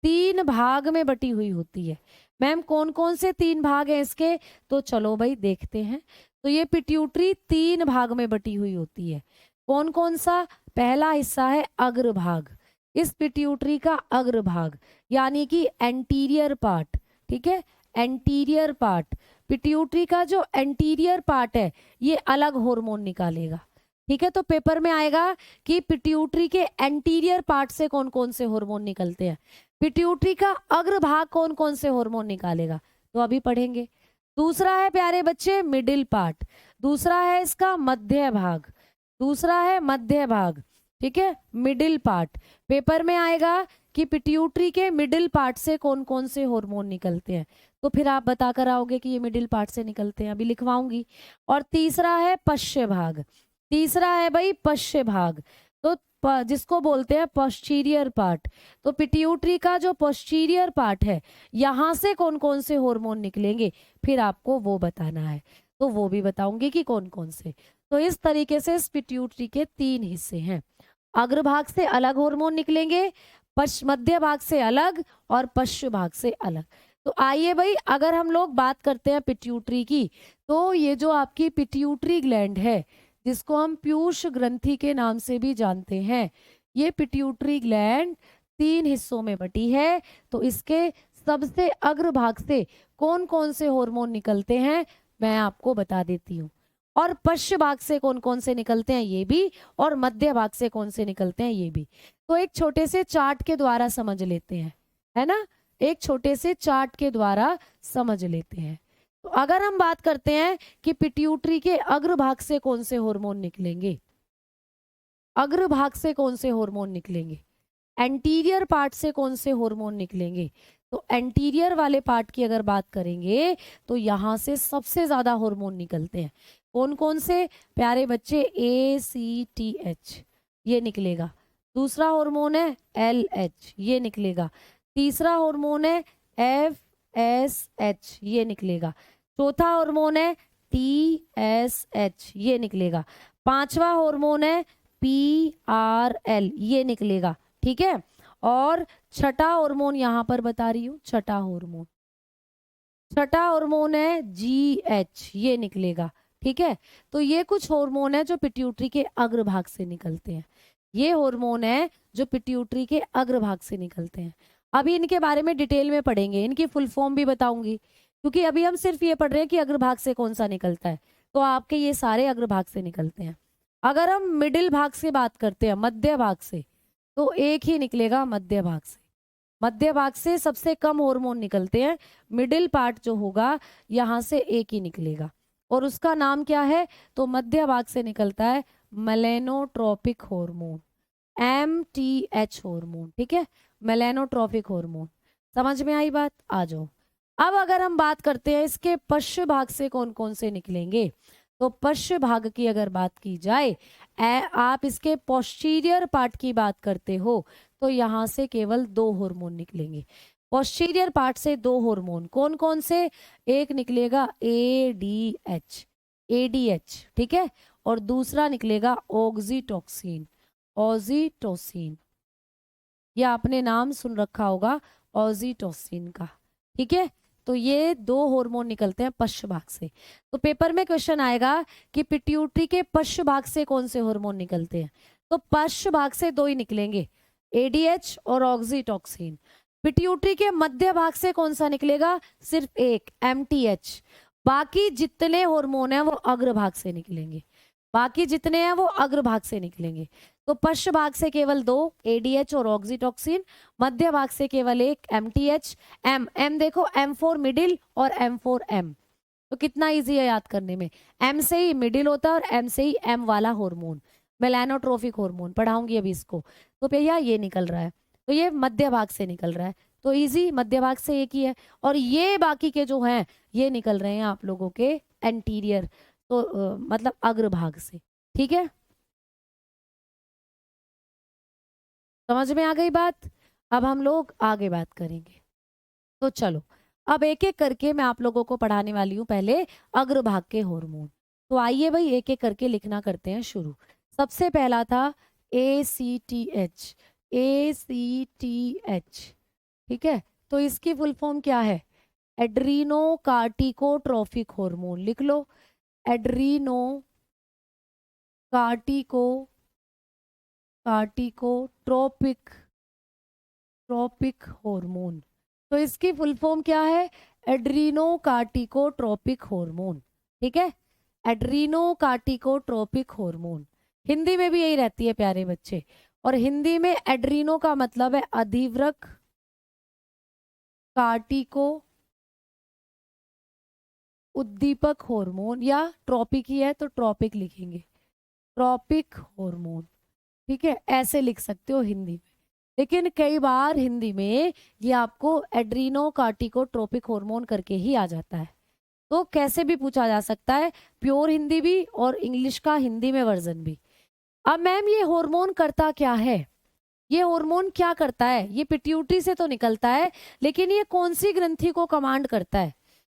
3 भाग में बटी हुई होती है। मैम कौन कौन से 3 भाग हैं इसके? तो चलो भाई देखते हैं। तो ये पिट्यूटरी 3 भाग में बटी हुई होती है। कौन कौन सा? पहला हिस्सा है अग्रभाग, इस पिट्यूटरी का अग्रभाग यानी कि एंटीरियर पार्ट। ठीक है, एंटीरियर पार्ट, पिट्यूटरी का जो एंटीरियर पार्ट है ये अलग हार्मोन निकालेगा। ठीक है, तो पेपर में आएगा कि पिट्यूटरी के एंटीरियर पार्ट से कौन कौन से हार्मोन निकलते हैं, पिट्यूटरी का अग्रभाग कौन कौन से हार्मोन निकालेगा, तो अभी पढ़ेंगे। दूसरा है प्यारे बच्चे मिडिल पार्ट, दूसरा है इसका मध्य भाग, दूसरा है मध्य भाग। ठीक है, मिडिल पार्ट, पेपर में आएगा कि पिट्यूटरी के मिडिल पार्ट से कौन कौन से हार्मोन निकलते हैं, तो फिर आप बता कर आओगे कि ये मिडिल पार्ट से निकलते हैं, अभी लिखवाऊंगी। और तीसरा है पश्य भाग, तीसरा है भाई पश्य भाग, तो जिसको बोलते हैं पोस्टीरियर पार्ट। तो पिट्यूटरी का जो पोस्टीरियर पार्ट है यहाँ से कौन कौन से हार्मोन निकलेंगे फिर आपको वो बताना है, तो वो भी बताऊंगी कि कौन कौन से। तो इस तरीके से इस पिट्यूटरी के 3 हिस्से हैं, अग्रभाग से अलग हार्मोन निकलेंगे, मध्य भाग से अलग और पश्च भाग से अलग। तो आइए भाई अगर हम लोग बात करते हैं पिट्यूटरी की, तो ये जो आपकी पिट्यूटरी ग्लैंड है जिसको हम पीयूष ग्रंथि के नाम से भी जानते हैं, ये पिट्यूटरी ग्लैंड 3 हिस्सों में बटी है। तो इसके सबसे अग्रभाग से कौन कौन से हार्मोन निकलते हैं मैं आपको बता देती हूँ, और पश्च भाग से कौन कौन से निकलते हैं ये भी, और मध्य भाग से कौन से निकलते हैं ये भी। तो एक छोटे से चार्ट के द्वारा समझ लेते हैं, है ना, एक छोटे से चार्ट के द्वारा समझ लेते हैं। तो अगर हम बात करते हैं कि पिट्यूटरी के अग्रभाग से कौन से हार्मोन निकलेंगे, अग्रभाग से कौन से हार्मोन निकलेंगे, एंटीरियर पार्ट से कौन से हार्मोन निकलेंगे, तो एंटीरियर वाले पार्ट की अगर बात करेंगे तो यहाँ से सबसे ज्यादा हार्मोन निकलते हैं। कौन कौन से प्यारे बच्चे? ACTH ये निकलेगा, दूसरा हार्मोन है LH ये निकलेगा, तीसरा हार्मोन है FSH ये निकलेगा, चौथा हार्मोन है TSH ये निकलेगा, पांचवा हार्मोन है PRL ये निकलेगा। ठीक है, और छठा हार्मोन यहाँ पर बता रही हूँ, छठा हार्मोन, छठा हार्मोन है GH ये निकलेगा। ठीक है, तो ये कुछ हार्मोन है जो पिट्यूटरी के अग्रभाग से निकलते हैं, ये हार्मोन है जो पिट्यूटरी के अग्रभाग से निकलते हैं। अभी इनके बारे में डिटेल में पढ़ेंगे, इनकी फुल फॉर्म भी बताऊंगी, क्योंकि अभी हम सिर्फ ये पढ़ रहे हैं कि अग्रभाग से कौन सा निकलता है, तो आपके ये सारे अग्रभाग से निकलते हैं। अगर हम मिडिल भाग से बात करते हैं, मध्य भाग से, तो एक ही निकलेगा मध्य भाग से, मध्य भाग से सबसे कम हार्मोन निकलते हैं, मिडिल पार्ट जो होगा यहाँ से एक ही निकलेगा, और उसका नाम क्या है? तो मध्य भाग से निकलता है मेलेनोट्रोपिक हार्मोन, MTH हार्मोन। ठीक है, मेलेनोट्रोपिक हार्मोन। समझ में आई बात? आ जाओ अब अगर हम बात करते हैं इसके पश्च भाग से कौन कौन से निकलेंगे, तो पश्च भाग की अगर बात की जाए, आप इसके पोस्टीरियर पार्ट की बात करते हो, तो यहाँ से केवल 2 हार्मोन निकलेंगे। पोस्टीरियर पार्ट से 2 हार्मोन कौन कौन से, एक निकलेगा एडीएच, एडीएच, ठीक है, और दूसरा निकलेगा ऑक्सीटोसिन, ऑक्सीटोसिन, ये आपने नाम सुन रखा होगा ऑक्सीटोसिन का, ठीक है। तो ये 2 हार्मोन निकलते हैं पश्च भाग से। तो पेपर में क्वेश्चन आएगा कि पिट्यूटरी के पश्च भाग से कौन से हार्मोन निकलते हैं, तो पश्च भाग से 2 ही निकलेंगे, एडीएच और ऑक्सीटोसिन। पिट्यूटरी के मध्य भाग से कौन सा निकलेगा, सिर्फ एक, एमटीएच। बाकी जितने हार्मोन हैं वो अग्रभाग से निकलेंगे, बाकी जितने हैं वो अग्रभाग से निकलेंगे। तो पश्च भाग से केवल 2, एडीएच और ऑक्सीटोसिन, मध्य भाग से केवल एक, एमटीएच। एम, एम देखो, एम फॉर मिडिल और एम फॉर एम, तो कितना इजी है याद करने में, एम से ही मिडिल होता है और एम से ही एम वाला हार्मोन, मेलानोट्रोफिक हार्मोन पढ़ाऊंगी अभी इसको। तो भैया ये निकल रहा है, तो ये मध्य भाग से निकल रहा है, तो इजी, मध्य भाग से एक ही है। और ये बाकी के जो हैं ये निकल रहे हैं आप लोगों के एंटीरियर, तो मतलब अग्रभाग से, ठीक है, समझ में आ गई बात। अब हम लोग आगे बात करेंगे, तो चलो अब एक एक करके मैं आप लोगों को पढ़ाने वाली हूँ पहले अग्रभाग के हार्मोन। तो आइए भाई एक एक करके लिखना करते हैं शुरू। सबसे पहला था ACTH, ACTH, ठीक है, तो इसकी फुल फॉर्म क्या है, एड्रीनो कार्टिकोट्रोफिक हार्मोन, लिख लो, एड्रीनो कार्टिको कार्टिकोट्रोपिक, ट्रोपिक हार्मोन। तो इसकी फुल फॉर्म क्या है, एड्रीनो कार्टिकोट्रोपिक हार्मोन, ठीक है, एड्रीनो कार्टिकोट्रोपिक हार्मोन। हिंदी में भी यही रहती है प्यारे बच्चे, और हिंदी में एड्रीनो का मतलब है अधिवृक्क कार्टिको उद्दीपक हार्मोन, या ट्रॉपिक ही है तो ट्रॉपिक लिखेंगे, ट्रॉपिक हार्मोन, ठीक है, ऐसे लिख सकते हो हिंदी में। लेकिन कई बार हिंदी में ये आपको एड्रीनो कार्टिकोट्रोपिक हार्मोन करके ही आ जाता है, तो कैसे भी पूछा जा सकता है, प्योर हिंदी भी और इंग्लिश का हिंदी में वर्जन भी। अब मैम ये हार्मोन करता क्या है, ये हार्मोन क्या करता है, ये पिट्यूटरी से तो निकलता है, लेकिन ये कौन सी ग्रंथि को कमांड करता है।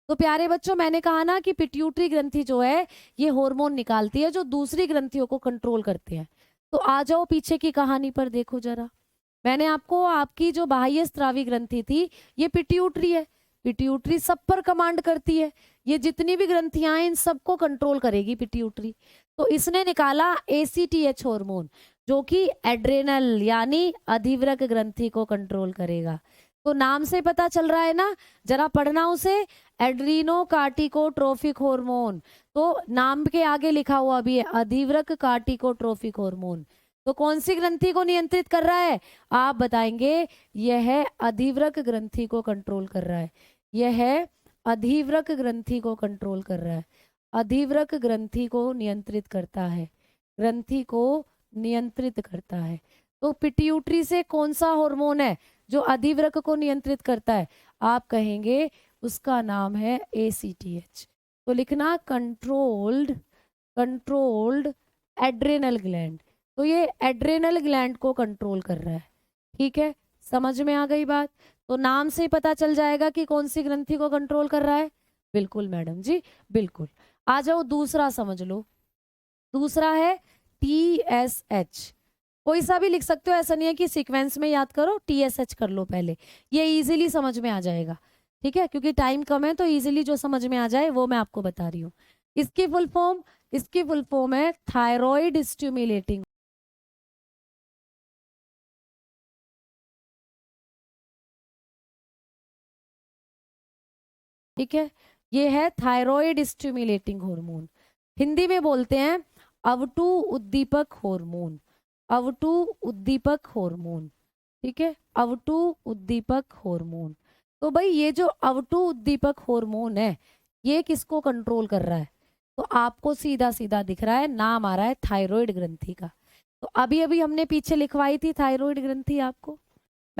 तो प्यारे बच्चों मैंने कहा ना कि पिट्यूटरी ग्रंथि जो है ये हार्मोन निकालती है जो दूसरी ग्रंथियों को कंट्रोल करते हैं। तो आ जाओ पीछे की कहानी पर, देखो जरा, मैंने आपको आपकी जो बाह्य स्रावी ग्रंथि थी ये पिट्यूटरी है, पिट्यूटरी सब पर कमांड करती है, ये जितनी भी ग्रंथियां हैं इन सबको कंट्रोल करेगी पिट्यूटरी। तो इसने निकाला ACTH हार्मोन जो कि एड्रेनल यानी अधिवृक्क ग्रंथि को कंट्रोल करेगा। तो नाम से पता चल रहा है ना, जरा पढ़ना उसे, एड्रीनो कार्टिकोट्रोफिक हार्मोन, तो नाम के आगे लिखा हुआ भी है अधिवृक्क कार्टिकोट्रोफिक हार्मोन। तो कौन सी ग्रंथि को नियंत्रित कर रहा है, आप बताएंगे, यह अधिवृक्क ग्रंथि को कंट्रोल कर रहा है, यह अधिवृक्क ग्रंथि को कंट्रोल कर रहा है, अधिवृक्क ग्रंथि को नियंत्रित करता है, ग्रंथि को नियंत्रित करता है। तो पिट्यूटरी से कौन सा हार्मोन है जो अधिवृक्क को नियंत्रित करता है, आप कहेंगे उसका नाम है ACTH। तो लिखना कंट्रोल्ड, कंट्रोल्ड एड्रेनल ग्लैंड, तो ये एड्रेनल ग्लैंड को कंट्रोल कर रहा है, ठीक है, समझ में आ गई बात। तो नाम से पता चल जाएगा कि कौन सी ग्रंथि को कंट्रोल कर रहा है, बिल्कुल मैडम जी बिल्कुल। आ जाओ दूसरा समझ लो, दूसरा है TSH, कोई सा भी लिख सकते हो, ऐसा नहीं है कि सीक्वेंस में याद करो, TSH कर लो पहले, ये इजीली समझ में आ जाएगा, ठीक है, क्योंकि टाइम कम है तो इजीली जो समझ में आ जाए वो मैं आपको बता रही हूँ। इसकी फुल फॉर्म, इसकी फुल फॉर्म है थायराइड स्टिमुलेटिंग, ठीक है, ये है थायराइड स्टिमुलेटिंग हार्मोन, हिंदी में बोलते हैं अवटु उद्दीपक हार्मोन, अवटु उद्दीपक हार्मोन, ठीक है, अवटु उद्दीपक हार्मोन। तो भाई ये जो अवटु उद्दीपक हार्मोन है ये किसको कंट्रोल कर रहा है, तो आपको सीधा सीधा दिख रहा है, नाम आ रहा है थायराइड ग्रंथि का। तो अभी अभी हमने पीछे लिखवाई थी थायराइड ग्रंथि आपको,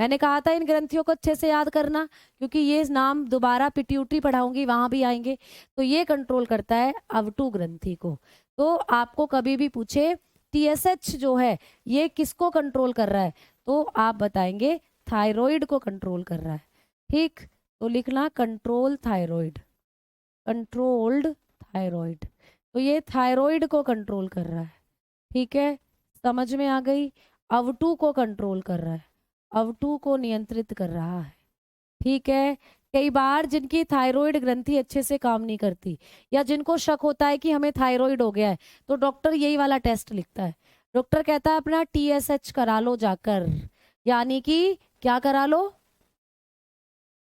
मैंने कहा था इन ग्रंथियों को अच्छे से याद करना, क्योंकि ये नाम दोबारा पिट्यूटरी पढ़ाऊंगी वहां भी आएंगे। तो ये कंट्रोल करता है अवटु ग्रंथि को। तो आपको कभी भी पूछे TSH जो है ये किसको कंट्रोल कर रहा है, तो आप बताएंगे थायराइड को कंट्रोल कर रहा है। ठीक, तो लिखना कंट्रोल थायराइड, कंट्रोल्ड थायराइड। तो ये थायराइड को कंट्रोल कर रहा है। ठीक है, समझ में आ गई। अवटु को कंट्रोल कर रहा है, अवटु को नियंत्रित कर रहा है। ठीक है, कई बार जिनकी थायराइड ग्रंथि अच्छे से काम नहीं करती या जिनको शक होता है कि हमें थायराइड हो गया है, तो डॉक्टर यही वाला टेस्ट लिखता है। डॉक्टर कहता है अपना TSH करा लो जाकर, यानी कि क्या करा लो,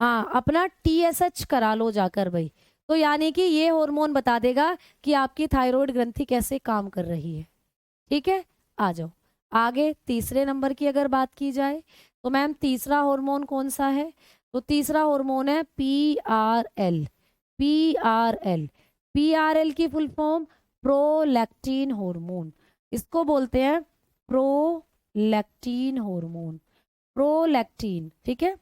हाँ अपना TSH करा लो जाकर भाई। तो यानी कि ये हार्मोन बता देगा कि आपकी थायराइड ग्रंथि कैसे काम कर रही है। ठीक है, आ जाओ आगे। तीसरे नंबर की अगर बात की जाए तो मैम तीसरा हार्मोन कौन सा है, तो तीसरा हार्मोन है PRL। PRL, PRL की फुल फॉर्म प्रोलैक्टिन हार्मोन, इसको बोलते हैं प्रोलैक्टिन हार्मोन, प्रोलैक्टिन। ठीक है,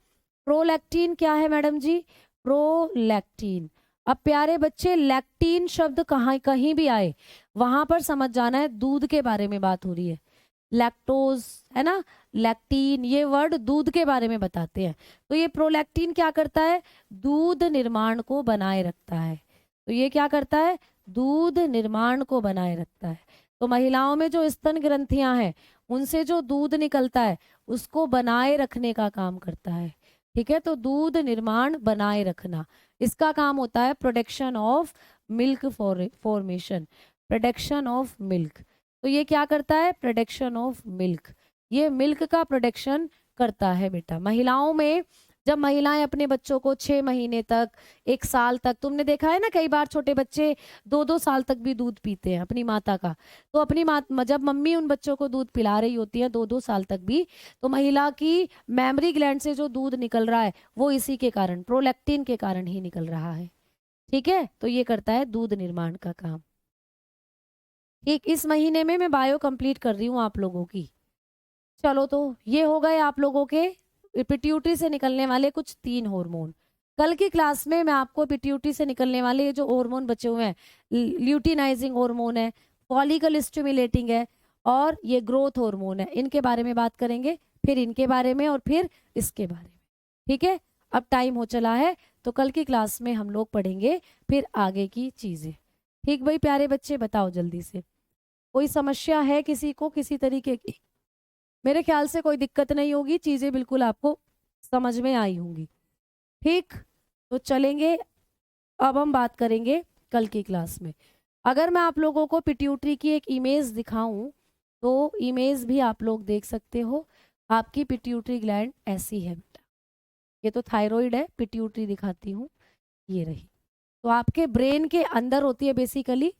प्रोलैक्टिन क्या है मैडम जी, प्रोलैक्टिन। अब प्यारे बच्चे लैक्टीन शब्द कहाँ कहीं भी आए वहां पर समझ जाना है दूध के बारे में बात हो रही है। लैक्टोज है ना, लैक्टीन ये वर्ड दूध के बारे में बताते हैं। तो ये प्रोलैक्टिन क्या करता है, दूध निर्माण को बनाए रखता है। तो ये क्या करता है, दूध निर्माण को बनाए रखता है। तो महिलाओं में जो स्तन ग्रंथियां हैं उनसे जो दूध निकलता है उसको बनाए रखने का काम करता है। ठीक है, तो दूध निर्माण बनाए रखना इसका काम होता है। Production of milk formation, production of milk. तो ये क्या करता है, प्रोडक्शन ऑफ मिल्क, ये मिल्क का प्रोडक्शन करता है बेटा। महिलाओं में जब महिलाएं अपने बच्चों को 6 महीने तक 1 साल तक, तुमने देखा है ना कई बार छोटे बच्चे 2-2 साल तक भी दूध पीते हैं अपनी माता का। तो अपनी माँ जब मम्मी उन बच्चों को दूध पिला रही होती है 2-2 साल तक भी, तो महिला की मेमरी ग्लैंड से जो दूध निकल रहा है वो इसी के कारण, प्रोलैक्टिन के कारण ही निकल रहा है। ठीक है, तो ये करता है दूध निर्माण का काम। ठीक, इस महीने में मैं बायो कंप्लीट कर रही हूँ आप लोगों की। चलो तो ये हो गए आप लोगों के पिट्यूटरी से निकलने वाले कुछ 3 हार्मोन। कल की क्लास में मैं आपको पिट्यूटरी से निकलने वाले ये जो हार्मोन बचे हुए हैं, ल्यूटिनाइजिंग हार्मोन है, फॉलिकल स्टिमुलेटिंग है और ये ग्रोथ हार्मोन है, इनके बारे में बात करेंगे, फिर इनके बारे में और फिर इसके बारे में। ठीक है, अब टाइम हो चला है तो कल की क्लास में हम लोग पढ़ेंगे फिर आगे की चीजें। ठीक भाई प्यारे बच्चे, बताओ जल्दी से, कोई समस्या है किसी को किसी तरीके की? मेरे ख्याल से कोई दिक्कत नहीं होगी, चीजें बिल्कुल आपको समझ में आई होंगी। ठीक, तो चलेंगे, अब हम बात करेंगे कल की क्लास में। अगर मैं आप लोगों को पिट्यूटरी की एक इमेज दिखाऊं तो इमेज भी आप लोग देख सकते हो। आपकी पिट्यूटरी ग्लैंड ऐसी है बेटा, ये तो थायराइड है, पिट्यूटरी दिखाती हूँ, ये रही। तो आपके ब्रेन के अंदर होती है बेसिकली,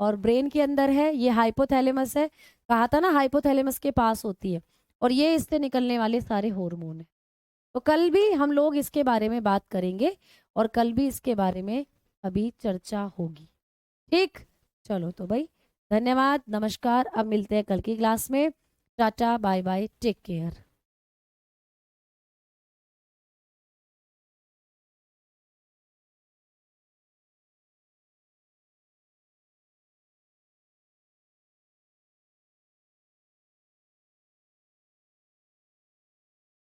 और ब्रेन के अंदर है, ये हाइपोथैलेमस है, कहा था ना हाइपोथैलेमस के पास होती है, और ये इससे निकलने वाले सारे हार्मोन है। तो कल भी हम लोग इसके बारे में बात करेंगे और कल भी इसके बारे में अभी चर्चा होगी। ठीक, चलो तो भाई धन्यवाद, नमस्कार, अब मिलते हैं कल की क्लास में। Tata bye bye, take care.